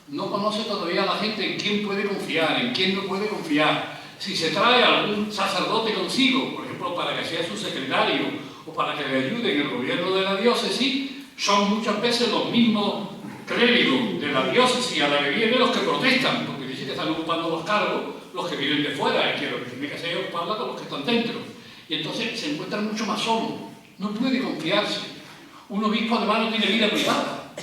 no conoce todavía a la gente en quién puede confiar, en quién no puede confiar. Si se trae a algún sacerdote consigo, por ejemplo, para que sea su secretario o para que le ayude en el gobierno de la diócesis, son muchas veces los mismos clérigo de la diócesis a la que vienen los que protestan, porque dicen que están ocupando los cargos los que vienen de fuera, y que lo que tiene que hacer es ocuparla con los que están dentro. Y entonces se encuentran mucho más solos, no puede confiarse. Un obispo además no tiene vida privada,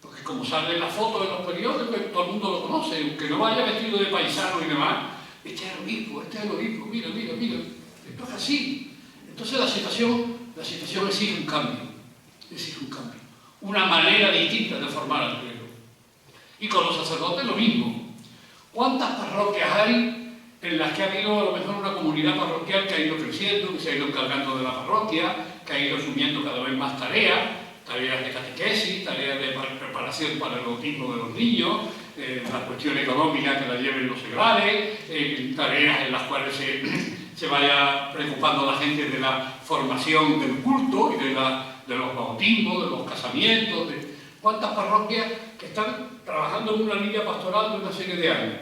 porque como sale en la foto de los periódicos, todo el mundo lo conoce, aunque no vaya vestido de paisano y demás, este es el obispo, mira, esto es así. Entonces la situación exige un cambio, una manera distinta de formar al clero. Y con los sacerdotes lo mismo. ¿Cuántas parroquias hay en las que ha habido a lo mejor una comunidad parroquial que ha ido creciendo, que se ha ido encargando de la parroquia, que ha ido asumiendo cada vez más tareas de catequesis, tareas de preparación para el bautismo de los niños, la cuestión económica que la lleven los seglares, tareas en las cuales se vaya preocupando la gente de la formación del culto y de los bautismos, de los casamientos, cuántas parroquias que están trabajando en una línea pastoral de una serie de años.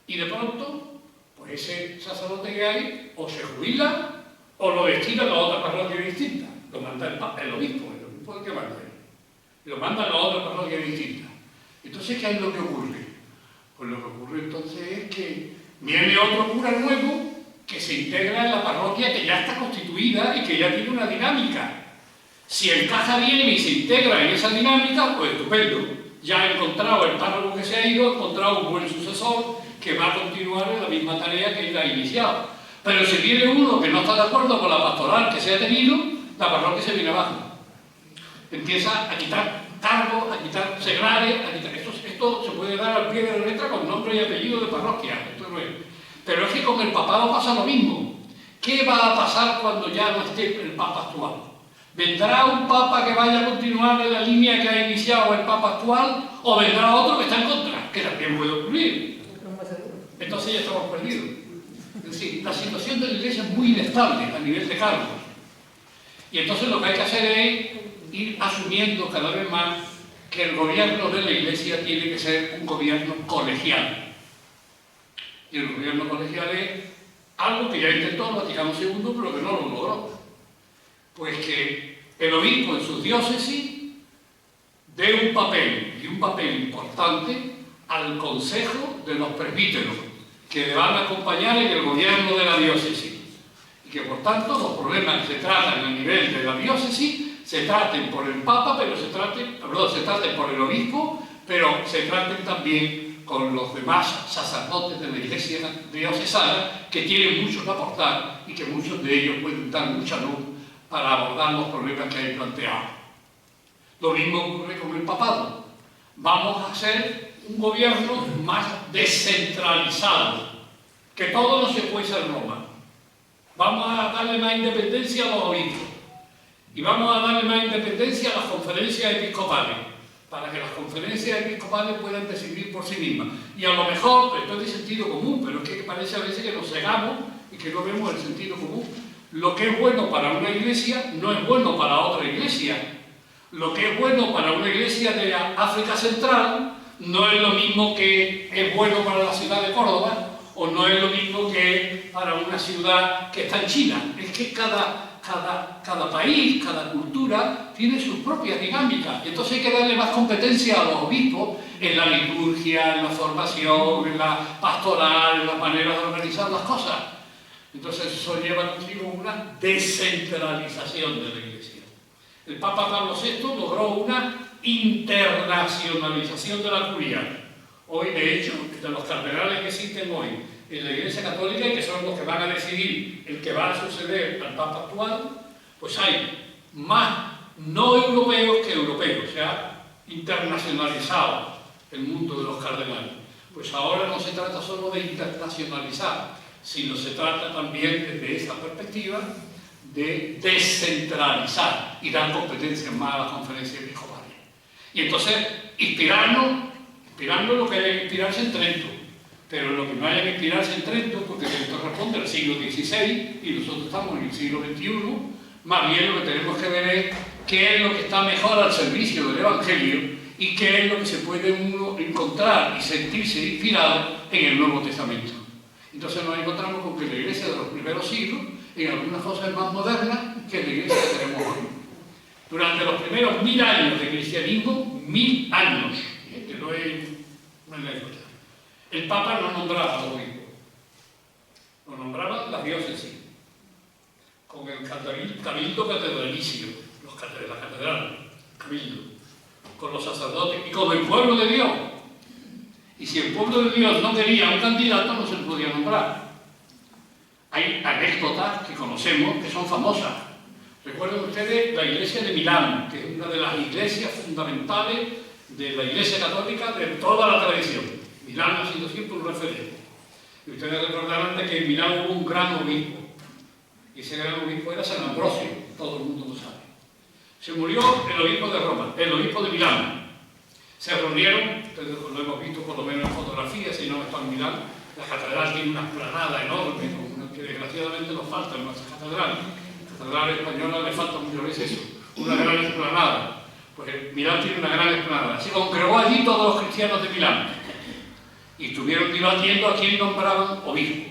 Y de pronto, pues ese sacerdote que hay o se jubila o lo destina a otra parroquia distinta. Lo manda el obispo es el que manda. Lo manda a la otra parroquia distinta. Entonces, ¿qué es lo que ocurre? Pues lo que ocurre entonces es que viene otro cura nuevo que se integra en la parroquia que ya está constituida y que ya tiene una dinámica. Si encaja bien y se integra en esa dinámica, pues estupendo. Ya ha encontrado el párroco que se ha ido, ha encontrado un buen sucesor que va a continuar en la misma tarea que él ha iniciado. Pero si viene uno que no está de acuerdo con la pastoral que se ha tenido, la parroquia se viene abajo. Empieza a quitar cargos, a quitar seglares, a quitar... Esto se puede dar al pie de la letra con nombre y apellido de parroquia. Esto no es. Pero es que con el papado pasa lo mismo. ¿Qué va a pasar cuando ya no esté el papa actual? ¿Vendrá un papa que vaya a continuar en la línea que ha iniciado el papa actual o vendrá otro que está en contra? Que también puede ocurrir. Entonces ya estamos perdidos. Es decir, la situación de la Iglesia es muy inestable a nivel de cargos. Y entonces lo que hay que hacer es ir asumiendo cada vez más que el gobierno de la Iglesia tiene que ser un gobierno colegial. Y el gobierno colegial es algo que ya intentó el Vaticano II, pero que no lo logró. Pues que el obispo en sus diócesis dé un papel, y un papel importante, al consejo de los presbíteros, que le van a acompañar en el gobierno de la diócesis. Y que por tanto los problemas que se tratan a nivel de la diócesis se traten por el Papa, pero se traten por el obispo, pero se traten también con los demás sacerdotes de la Iglesia diocesana, que tienen mucho que aportar y que muchos de ellos pueden dar mucha luz para abordar los problemas que hay planteados. Lo mismo ocurre con el papado. Vamos a hacer un gobierno más descentralizado, que todo no se puede ser Roma. Vamos a darle más independencia a los obispos y vamos a darle más independencia a las conferencias episcopales, para que las conferencias episcopales puedan decidir por sí mismas. Y a lo mejor, esto es de sentido común, pero es que parece a veces que nos cegamos y que no vemos el sentido común. Lo que es bueno para una iglesia no es bueno para otra iglesia. Lo que es bueno para una iglesia de África Central no es lo mismo que es bueno para la ciudad de Córdoba, o no es lo mismo que para una ciudad que está en China. Es que cada país, cada cultura tiene sus propias dinámicas. Entonces hay que darle más competencia a los obispos en la liturgia, en la formación, en la pastoral, en las maneras de organizar las cosas. Entonces eso lleva consigo una descentralización de la Iglesia. El Papa Pablo VI logró una internacionalización de la curia. Hoy, de hecho, de los cardenales que existen hoy en la Iglesia Católica y que son los que van a decidir el que va a suceder al Papa actual, pues hay más no europeos que europeos, o sea, internacionalizado el mundo de los cardenales. Pues ahora no se trata solo de internacionalizar, sino se trata también desde esa perspectiva de descentralizar y dar competencias más a las conferencias episcopales. Y entonces, inspirarnos lo que hay que inspirarse en Trento, pero lo que no haya que inspirarse en Trento, porque Trento responde al siglo XVI y nosotros estamos en el siglo XXI, más bien lo que tenemos que ver es qué es lo que está mejor al servicio del Evangelio y qué es lo que se puede uno encontrar y sentirse inspirado en el Nuevo Testamento. Entonces nos encontramos con que la Iglesia de los primeros siglos, en algunas cosas es más moderna que la Iglesia que tenemos hoy. Durante los primeros 1000 años de cristianismo, 1000 años. Que no es una anécdota. El Papa no nombraba a los obispos, lo nombraba la diócesis, con el cabildo catedralicio, la catedral, cabildo, con los sacerdotes y con el pueblo de Dios. Y si el pueblo de Dios no quería un candidato, no se le podía nombrar. Hay anécdotas que conocemos que son famosas. Recuerden ustedes la iglesia de Milán, que es una de las iglesias fundamentales de la Iglesia Católica de toda la tradición. Milán ha sido siempre un referente. Y ustedes recordarán de que en Milán hubo un gran obispo. Y ese gran obispo era San Ambrosio, todo el mundo lo sabe. Se murió el obispo de Roma, el obispo de Milán. Se reunieron, ustedes lo hemos visto por lo menos en fotografías, si no está en Milán. La catedral tiene una explanada enorme, que desgraciadamente nos falta en nuestra catedral. La catedral española le falta muchas veces eso, una gran explanada. Pues Milán tiene una gran explanada. Se congregó allí todos los cristianos de Milán y estuvieron debatiendo a quién nombraban obispo.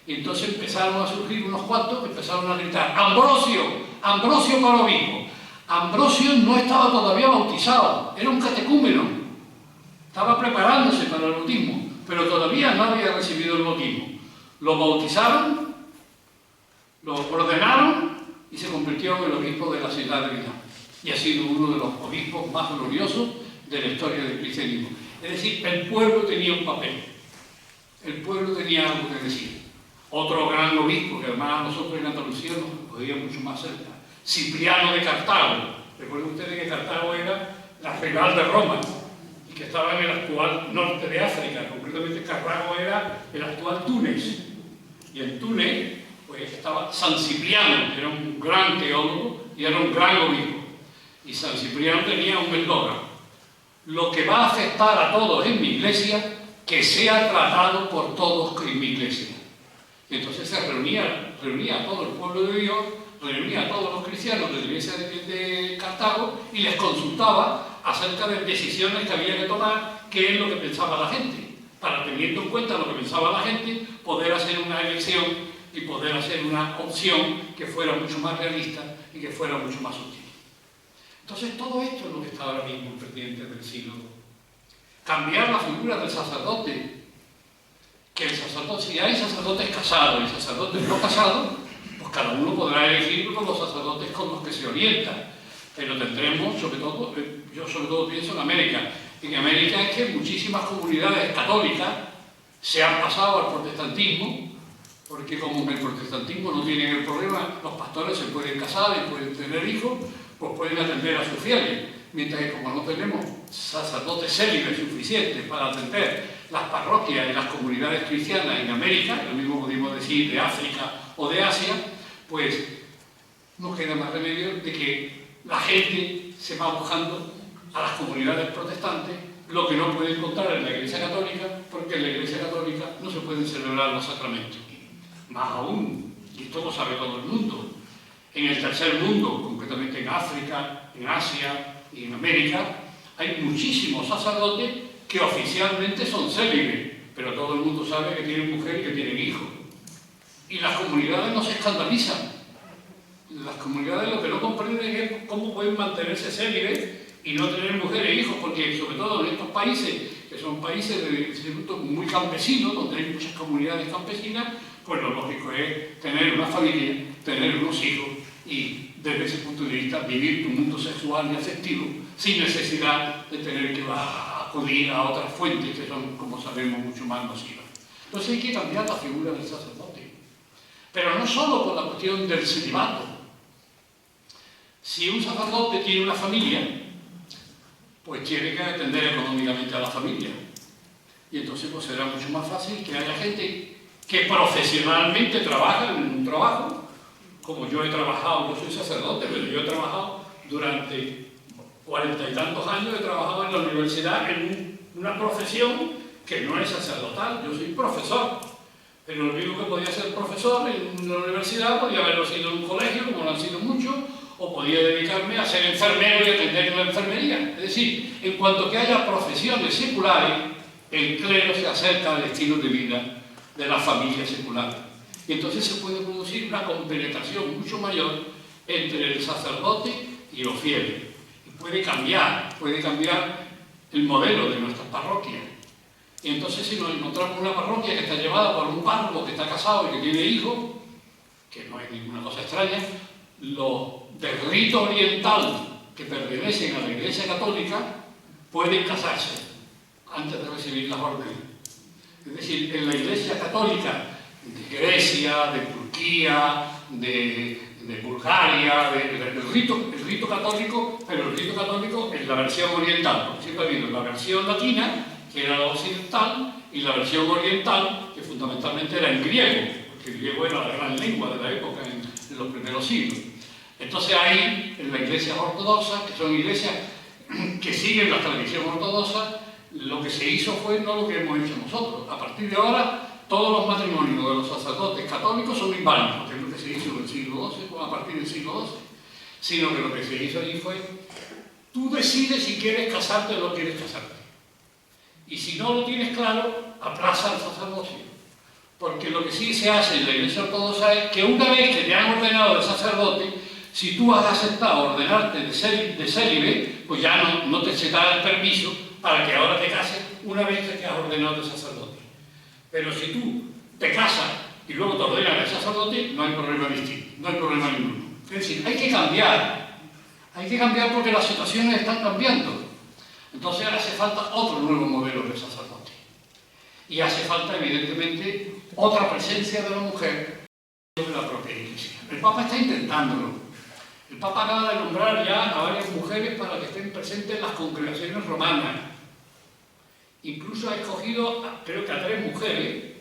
Y entonces empezaron a surgir unos cuantos que empezaron a gritar: ¡Ambrosio! ¡Ambrosio para obispo! Ambrosio no estaba todavía bautizado, era un catecúmeno, estaba preparándose para el bautismo, pero todavía no había recibido el bautismo. Lo bautizaron, lo ordenaron y se convirtió en el obispo de la ciudad de Milán. Y ha sido uno de los obispos más gloriosos de la historia del cristianismo. Es decir, el pueblo tenía un papel, el pueblo tenía algo que decir. Otro gran obispo, que además nosotros en Andalucía nos podía mucho más cerca, Cipriano de Cartago. Recuerden ustedes que Cartago era la rival de Roma y que estaba en el actual norte de África, concretamente Cartago era el actual Túnez. Y en Túnez pues estaba San Cipriano, que era un gran teólogo y era un gran obispo. Y San Cipriano tenía un eslogan: lo que va a afectar a todos en mi iglesia, que sea tratado por todos en mi iglesia. Y entonces se reunía a todo el pueblo de Dios, reunía a todos los cristianos de la iglesia de Cartago y les consultaba acerca de decisiones que había que tomar, qué es lo que pensaba la gente, para, teniendo en cuenta lo que pensaba la gente, poder hacer una elección y poder hacer una opción que fuera mucho más realista y que fuera mucho más útil. Entonces todo esto es lo que está ahora mismo pendiente del sínodo. Cambiar la figura del sacerdote, que el sacerdote, si hay sacerdotes casados y sacerdotes no casados, pues cada uno podrá elegir con los sacerdotes con los que se orienta. Pero tendremos, sobre todo, yo sobre todo pienso en América. En América es que muchísimas comunidades católicas se han pasado al protestantismo, porque como en el protestantismo no tienen el problema, los pastores se pueden casar y pueden tener hijos, pues pueden atender a sus fieles. Mientras que como no tenemos sacerdotes célibes suficientes para atender las parroquias y las comunidades cristianas en América, lo mismo podemos decir de África o de Asia, pues no queda más remedio de que la gente se va buscando a las comunidades protestantes lo que no puede encontrar en la Iglesia Católica, porque en la Iglesia Católica no se pueden celebrar los sacramentos. Más aún, y esto lo sabe todo el mundo, en el tercer mundo, concretamente en África, en Asia y en América, hay muchísimos sacerdotes que oficialmente son célibes, pero todo el mundo sabe que tienen mujer y que tienen hijos. Y las comunidades no se escandalizan. Las comunidades lo que no comprenden es cómo pueden mantenerse célibes y no tener mujeres e hijos, porque sobre todo en estos países, que son países de institutos muy campesinos, donde hay muchas comunidades campesinas, pues lo lógico es tener una familia, tener unos hijos y desde ese punto de vista vivir tu mundo sexual y afectivo sin necesidad de tener que acudir a otras fuentes que son, como sabemos, mucho más nocivas. Entonces hay que cambiar la figura del sacerdote, pero no solo por la cuestión del celibato. Si un sacerdote tiene una familia, pues tiene que atender económicamente a la familia. Y entonces pues será mucho más fácil que haya gente que profesionalmente trabaja en un trabajo, como yo he trabajado, yo soy sacerdote, pero yo he trabajado durante 40 y tantos años, he trabajado en la universidad en una profesión que no es sacerdotal, yo soy profesor. Pero lo único que podía ser profesor en una universidad podía haberlo sido en un colegio, como lo han sido muchos, o podía dedicarme a ser enfermero y atender en la enfermería. Es decir, en cuanto que haya profesiones seculares, el clero se acerca al estilo de vida de la familia secular. Y entonces se puede producir una compenetración mucho mayor entre el sacerdote y los fieles. Y puede cambiar el modelo de nuestras parroquias. Y entonces si nos encontramos una parroquia que está llevada por un párroco que está casado y que tiene hijos, que no es ninguna cosa extraña, los del rito oriental que pertenecen a la Iglesia Católica pueden casarse antes de recibir las órdenes. Es decir, en la Iglesia Católica de Grecia, de Turquía, de Bulgaria, el rito católico, pero el rito católico es la versión oriental, porque siempre ha habido la versión latina, que era la occidental, y la versión oriental, que fundamentalmente era en griego, porque el griego era la gran lengua de la época en los primeros siglos. Entonces hay en la iglesia ortodoxa, que son iglesias que siguen la tradición ortodoxa, lo que se hizo fue no lo que hemos hecho nosotros. A partir de ahora, todos los matrimonios de los sacerdotes católicos son inválidos, que es lo que se hizo en el siglo XII, o a partir del siglo XII, sino que lo que se hizo allí fue, tú decides si quieres casarte o no quieres casarte. Y si no lo tienes claro, aplaza el sacerdocio. Porque lo que sí se hace en la iglesia ortodoxa es que una vez que te han ordenado de sacerdote, si tú has aceptado ordenarte de célibe, pues ya no te da el permiso para que ahora te cases una vez que te has ordenado de sacerdote. Pero si tú te casas y luego te ordenas de sacerdote, no hay problema distinto, no hay problema ninguno. Es decir, hay que cambiar porque las situaciones están cambiando. Entonces ahora hace falta otro nuevo modelo de sacerdote. Y hace falta, evidentemente, otra presencia de la mujer en la propia Iglesia. El Papa está intentándolo. El Papa acaba de nombrar ya a varias mujeres para que estén presentes en las congregaciones romanas. Incluso ha escogido, creo que a 3 mujeres,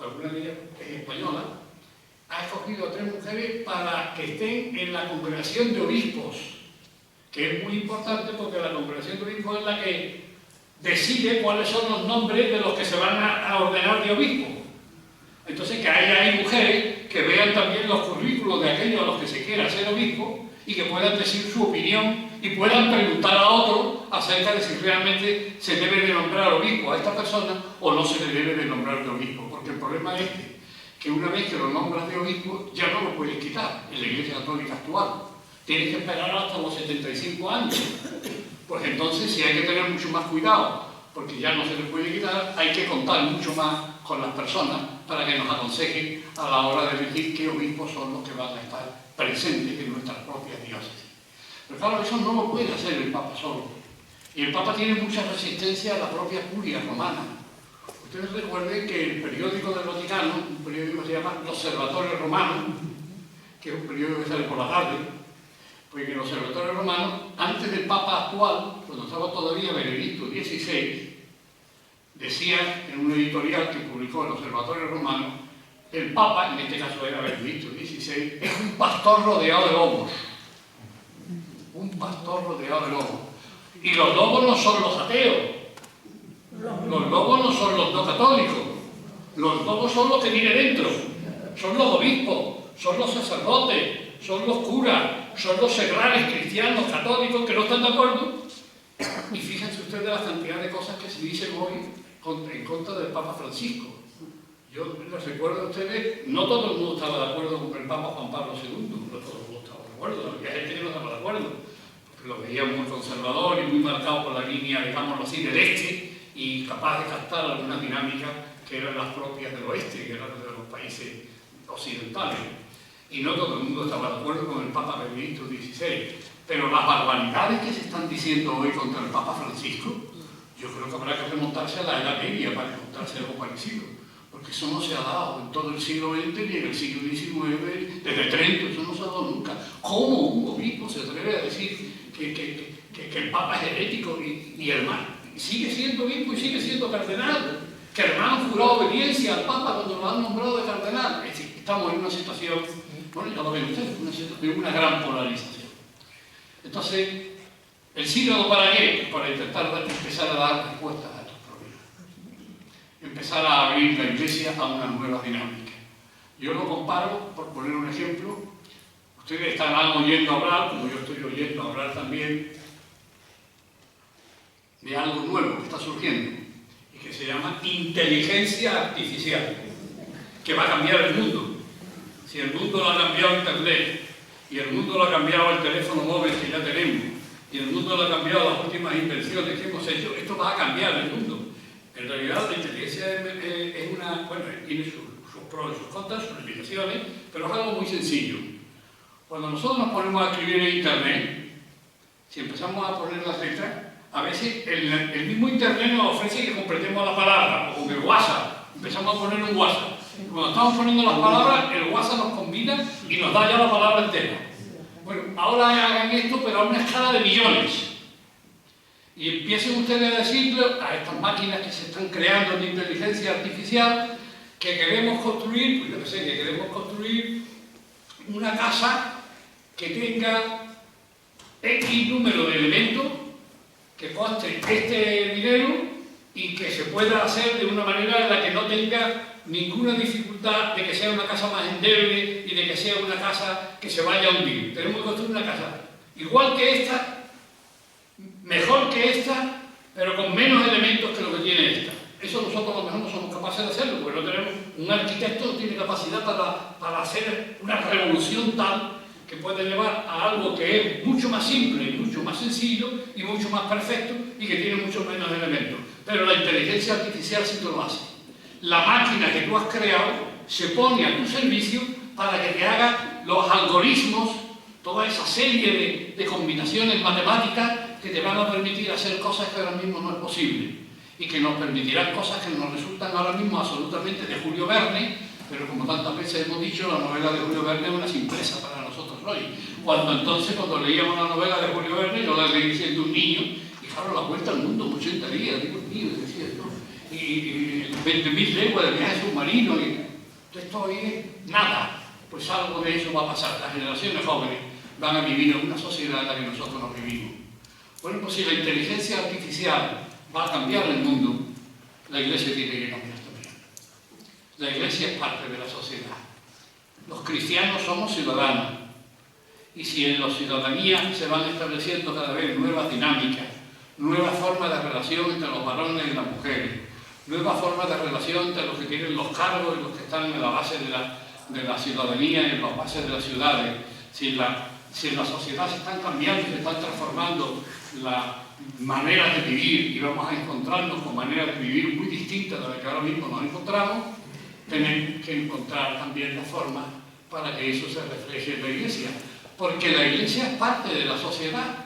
alguna de ellas es española, ha escogido a 3 mujeres para que estén en la congregación de obispos, que es muy importante porque la congregación de obispos es la que decide cuáles son los nombres de los que se van a ordenar de obispo. Entonces que haya mujeres que vean también los currículos de aquellos a los que se quiera ser obispo y que puedan decir su opinión y puedan preguntar a otro acerca de si realmente se debe de nombrar obispo a esta persona o no se le debe de nombrar de obispo. Porque el problema es que una vez que lo nombras de obispo ya no lo puedes quitar en la Iglesia Católica actual. Tienes que esperar hasta los 75 años. Pues entonces sí hay que tener mucho más cuidado, porque ya no se le puede quitar, hay que contar mucho más con las personas para que nos aconsejen a la hora de elegir qué obispos son los que van a estar presentes en nuestras propias diócesis. Pero claro, eso no lo puede hacer el Papa solo. Y el Papa tiene mucha resistencia a la propia curia romana. Ustedes recuerden que el periódico del Vaticano, un periódico que se llama L'Osservatore Romano, que es un periódico que sale por la tarde, pues que el Observatorio Romano, antes del Papa actual, cuando estaba todavía Benedicto XVI, decía en un editorial que publicó el Observatorio Romano, el Papa, en este caso era Benedicto XVI, es un pastor rodeado de lobos. Un pastor rodeado de lobos. Y los lobos no son los ateos. Los lobos no son los no católicos. Los lobos son los que vienen dentro. Son los obispos, son los sacerdotes, son los curas, son los seglares cristianos, católicos que no están de acuerdo. Y fíjense ustedes la cantidad de cosas que se dicen hoy en contra del Papa Francisco. Yo les recuerdo a ustedes, no todo el mundo estaba de acuerdo con el Papa Juan Pablo II, no todo el mundo estaba de acuerdo, había gente que no estaba de acuerdo, porque lo veía muy conservador y muy marcado por la línea, digámoslo así, del este, y capaz de captar algunas dinámicas que eran las propias del oeste, que eran de los países occidentales. Y no todo el mundo estaba de acuerdo con el Papa Benedicto XVI. Pero las barbaridades que se están diciendo hoy contra el Papa Francisco, yo creo que habrá que remontarse a la Edad Media para encontrarse algo parecido. Porque eso no se ha dado en todo el siglo XX ni en el siglo XIX, desde Trento, eso no se ha dado nunca. ¿Cómo un obispo se atreve a decir que el Papa es herético y hermano? Y sigue siendo obispo y sigue siendo cardenal. Que hermano juró obediencia al Papa cuando lo han nombrado de cardenal. Es decir, estamos en una situación, bueno, ya lo ven ustedes, una gran polarización. Entonces, ¿el sínodo para qué? Para intentar empezar a dar respuestas a estos problemas. Empezar a abrir la Iglesia a una nueva dinámica. Yo lo comparo, por poner un ejemplo, ustedes estarán oyendo hablar, como yo estoy oyendo hablar también, de algo nuevo que está surgiendo y que se llama inteligencia artificial, que va a cambiar el mundo. Si el mundo lo ha cambiado Internet y el mundo lo ha cambiado el teléfono móvil que ya tenemos y el mundo lo ha cambiado, las últimas invenciones que hemos hecho, esto va a cambiar el mundo. En realidad la inteligencia es una, bueno, tiene sus pros y sus contras, sus limitaciones, pero es algo muy sencillo. Cuando nosotros nos ponemos a escribir en Internet, si empezamos a poner las letras, a veces el mismo Internet nos ofrece que completemos la palabra, o con el WhatsApp, empezamos a poner un WhatsApp. Y cuando estamos poniendo las palabras, el WhatsApp nos combina y nos da ya la palabra entera. Bueno, ahora hagan esto, pero a una escala de millones. Y empiecen ustedes a decirle a estas máquinas que se están creando de inteligencia artificial que queremos construir, pues yo no sé, que queremos construir una casa que tenga X número de elementos, que conste este dinero y que se pueda hacer de una manera en la que no tenga ninguna dificultad de que sea una casa más endeble y de que sea una casa que se vaya a hundir. Tenemos que construir una casa igual que esta, mejor que esta, pero con menos elementos que lo que tiene esta. Eso nosotros a lo mejor no somos capaces de hacerlo, porque no tenemos, un arquitecto no tiene capacidad para hacer una revolución tal que puede llevar a algo que es mucho más simple, y mucho más sencillo y mucho más perfecto y que tiene mucho menos elementos. Pero la inteligencia artificial sí que lo hace. La máquina que tú has creado se pone a tu servicio para que te haga los algoritmos, toda esa serie de combinaciones matemáticas que te van a permitir hacer cosas que ahora mismo no es posible y que nos permitirán cosas que nos resultan ahora mismo absolutamente de Julio Verne, pero como tantas veces hemos dicho, la novela de Julio Verne es una simpleza para nosotros hoy. Cuando leíamos la novela de Julio Verne, yo la leí siendo un niño, y claro, la vuelta al mundo en 80 días, digo, mío, decía yo, y 20.000 leguas de viaje submarino, y esto es nada. Pues algo de eso va a pasar. Las generaciones jóvenes van a vivir en una sociedad en la que nosotros no vivimos. Bueno, pues si la inteligencia artificial va a cambiar el mundo, la Iglesia tiene que cambiar también. La Iglesia es parte de la sociedad. Los cristianos somos ciudadanos. Y si en la ciudadanía se van estableciendo cada vez nuevas dinámicas, nuevas formas de relación entre los varones y las mujeres, nuevas formas de relación entre los que tienen los cargos y los que están en la base de la ciudadanía y en las bases de las ciudades, si en la sociedad se están cambiando, se están transformando las maneras de vivir y vamos a encontrarnos con maneras de vivir muy distintas de las que ahora mismo nos encontramos, tenemos que encontrar también la forma para que eso se refleje en la Iglesia, porque la Iglesia es parte de la sociedad.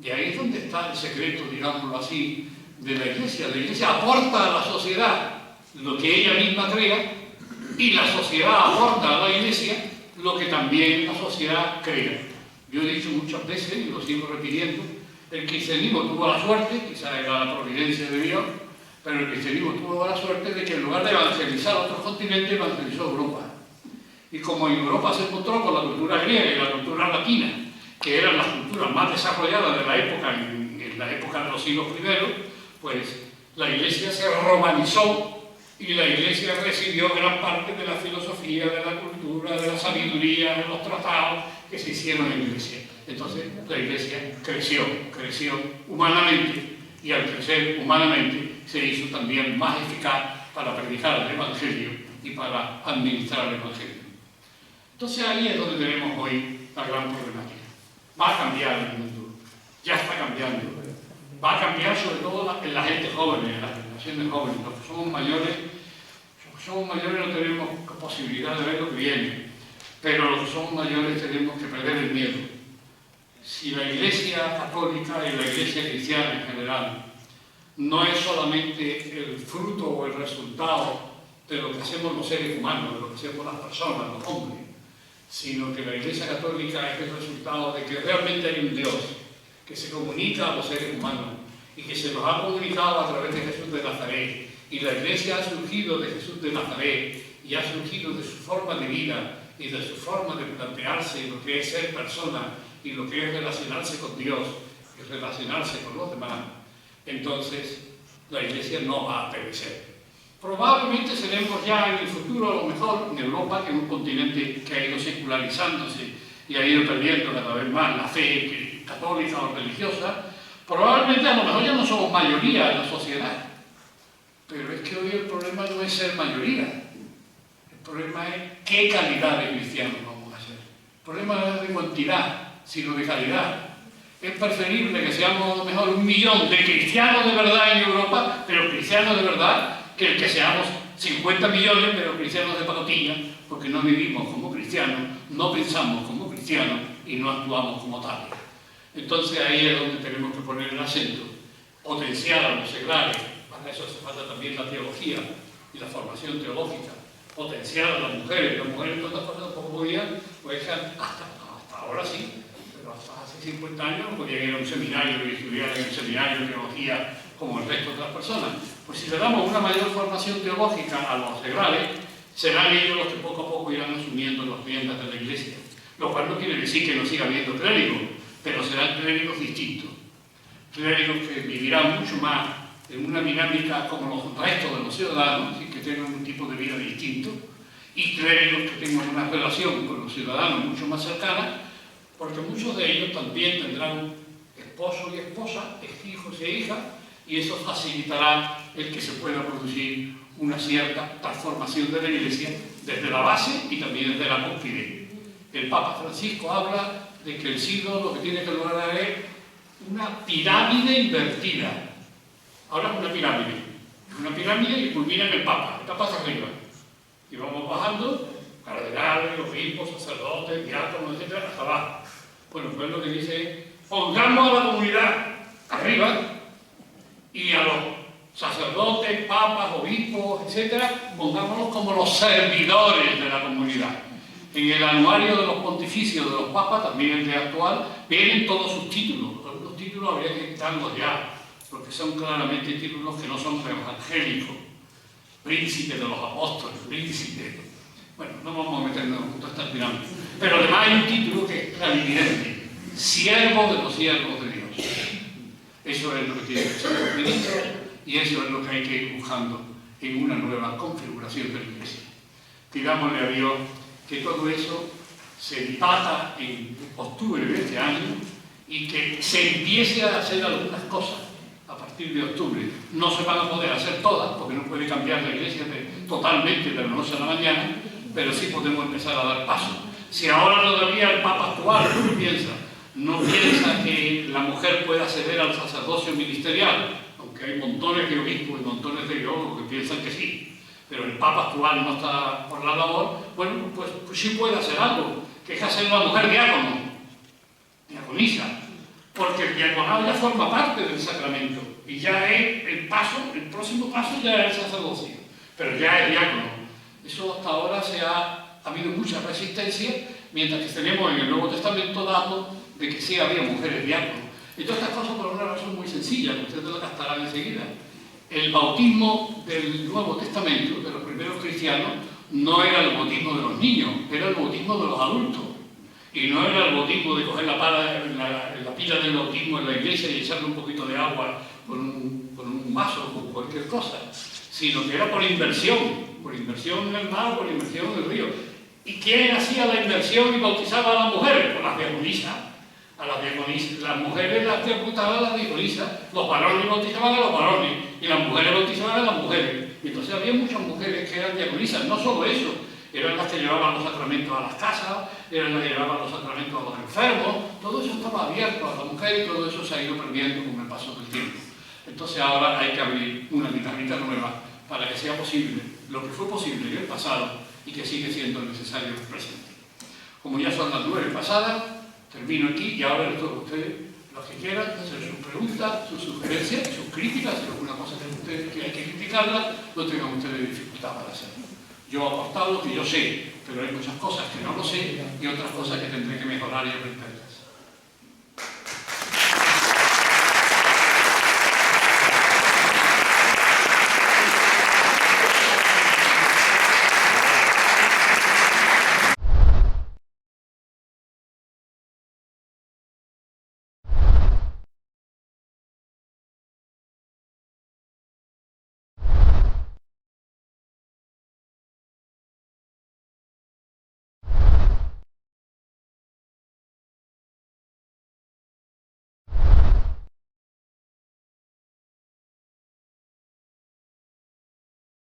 Y ahí es donde está el secreto, digámoslo así, de la Iglesia. La Iglesia aporta a la sociedad lo que ella misma crea y la sociedad aporta a la Iglesia lo que también la sociedad crea. Yo he dicho muchas veces, y lo sigo repitiendo, el cristianismo tuvo la suerte, quizá era la providencia de Dios, pero el cristianismo tuvo la suerte de que en lugar de evangelizar otros continentes, evangelizó Europa. Y como en Europa se encontró con la cultura griega y la cultura latina, que eran las culturas más desarrolladas de la época, en la época de los siglos primeros, pues la Iglesia se romanizó y la Iglesia recibió gran parte de la filosofía, de la cultura, de la sabiduría, de los tratados que se hicieron en la Iglesia. Entonces la Iglesia creció humanamente, y al crecer humanamente se hizo también más eficaz para predicar el Evangelio y para administrar el Evangelio. Entonces ahí es donde tenemos hoy la gran problemática. Va a cambiar el mundo, ya está cambiando. Va a cambiar sobre todo en la gente joven, en las generaciones jóvenes. Los que somos mayores no tenemos posibilidad de ver lo que viene, pero los que somos mayores tenemos que perder el miedo. Si la Iglesia católica y la Iglesia cristiana en general no es solamente el fruto o el resultado de lo que hacemos los seres humanos, de lo que hacemos las personas, los hombres, sino que la Iglesia católica es el resultado de que realmente hay un Dios que se comunica a los seres humanos y que se nos ha comunicado a través de Jesús de Nazaret. Y la Iglesia ha surgido de Jesús de Nazaret y ha surgido de su forma de vida y de su forma de plantearse lo que es ser persona y lo que es relacionarse con Dios y relacionarse con los demás. Entonces, la Iglesia no va a perecer. Probablemente seremos ya en el futuro, a lo mejor, en Europa, que es un continente que ha ido secularizándose y ha ido perdiendo cada vez más la fe católica o religiosa, probablemente a lo mejor ya no somos mayoría en la sociedad. Pero es que hoy el problema no es ser mayoría. El problema es qué calidad de cristianos vamos a ser. El problema no es de cantidad, sino de calidad. Es preferible que seamos a lo mejor 1 millón de cristianos de verdad en Europa, pero cristianos de verdad, que el que seamos 50 millones, pero cristianos de pacotilla, porque no vivimos como cristianos, no pensamos como cristianos y no actuamos como tales. Entonces ahí es donde tenemos que poner el acento, potenciar a los seglares, para eso hace falta también la teología y la formación teológica, potenciar a las mujeres todas las cosas tampoco podían, pues hasta ahora sí, pero hasta hace 50 años no podían ir a un seminario y estudiar en el seminario de teología como el resto de otras personas. Pues si le damos una mayor formación teológica a los seglares, serán ellos los que poco a poco irán asumiendo las riendas de la Iglesia, lo cual no quiere decir que no siga habiendo clérigos, pero serán clérigos distintos, clérigos que vivirán mucho más en una dinámica como los restos de los ciudadanos y que tengan un tipo de vida distinto, y clérigos que tengan una relación con los ciudadanos mucho más cercana, porque muchos de ellos también tendrán esposo y esposa, hijos e hijas, y eso facilitará el que se pueda producir una cierta transformación de la Iglesia desde la base y también desde la cúspide. El Papa Francisco habla de que el siglo lo que tiene que lograr es una pirámide invertida. Ahora es una pirámide que culmina en el Papa hacia arriba. Y vamos bajando, cardenales, obispos, sacerdotes, diáconos, etc., hasta abajo. Bueno, pues lo que dice es, pongamos a la comunidad arriba y a los sacerdotes, papas, obispos, etc., pongámonos como los servidores de la comunidad. En el anuario de los pontificios de los papas, también el de actual, vienen todos sus títulos. Algunos títulos habría que quitarlos ya, porque son claramente títulos que no son evangélicos. Príncipe de los apóstoles, príncipe. Bueno, no vamos a meternos en todas estas dinámicas. Pero además hay un título que es clarividente: siervo de los siervos de Dios. Eso es lo que tiene que ser los ministros y eso es lo que hay que ir buscando en una nueva configuración de la Iglesia. Pidámosle a Dios que todo eso se empata en octubre de este año y que se empiece a hacer algunas cosas a partir de octubre. No se van a poder hacer todas, porque no puede cambiar la Iglesia totalmente de la noche a la mañana, pero sí podemos empezar a dar pasos. Si ahora todavía el Papa actual no piensa que la mujer pueda acceder al sacerdocio ministerial, aunque hay montones de obispos y montones de teólogos que piensan que sí, pero el Papa actual no está por la labor, bueno, pues sí puede hacer algo, que es hacer la mujer diácono, diaconisa, porque el diaconado ya forma parte del sacramento y ya es el próximo paso ya es el sacerdocio, pero ya es diácono. Eso hasta ahora ha habido mucha resistencia, mientras que tenemos en el Nuevo Testamento datos de que sí había mujeres diáconos. Y todas estas cosas por una razón muy sencilla, que ustedes lo captarán enseguida. El bautismo del Nuevo Testamento, de los primeros cristianos, no era el bautismo de los niños, era el bautismo de los adultos. Y no era el bautismo de coger la pila del bautismo en la iglesia y echarle un poquito de agua con un vaso o cualquier cosa, sino que era por inmersión en el mar, por inmersión en el río. ¿Y quién hacía la inmersión y bautizaba a las mujeres? Pues las diaconisas. Las mujeres las bautizaban a las diaconisas, los varones bautizaban a los varones y las mujeres bautizaban a las mujeres. Y entonces había muchas mujeres que eran diaconisas, no solo eso, eran las que llevaban los sacramentos a las casas, eran las que llevaban los sacramentos a los enfermos, todo eso estaba abierto a la mujer y todo eso se ha ido perdiendo con el paso del tiempo. Entonces ahora hay que abrir una dinámica nueva para que sea posible lo que fue posible en el pasado y que sigue siendo necesario en el presente. Como ya son las 9 pasadas, termino aquí y ahora todos ustedes, los que quieran, hacer sus preguntas, sus sugerencias, sus críticas, si alguna cosa que ustedes que hay que criticarla, no tengan ustedes dificultad para hacerlo. Yo he aportado lo que yo sé, pero hay muchas cosas que no lo sé y otras cosas que tendré que mejorar y aprender.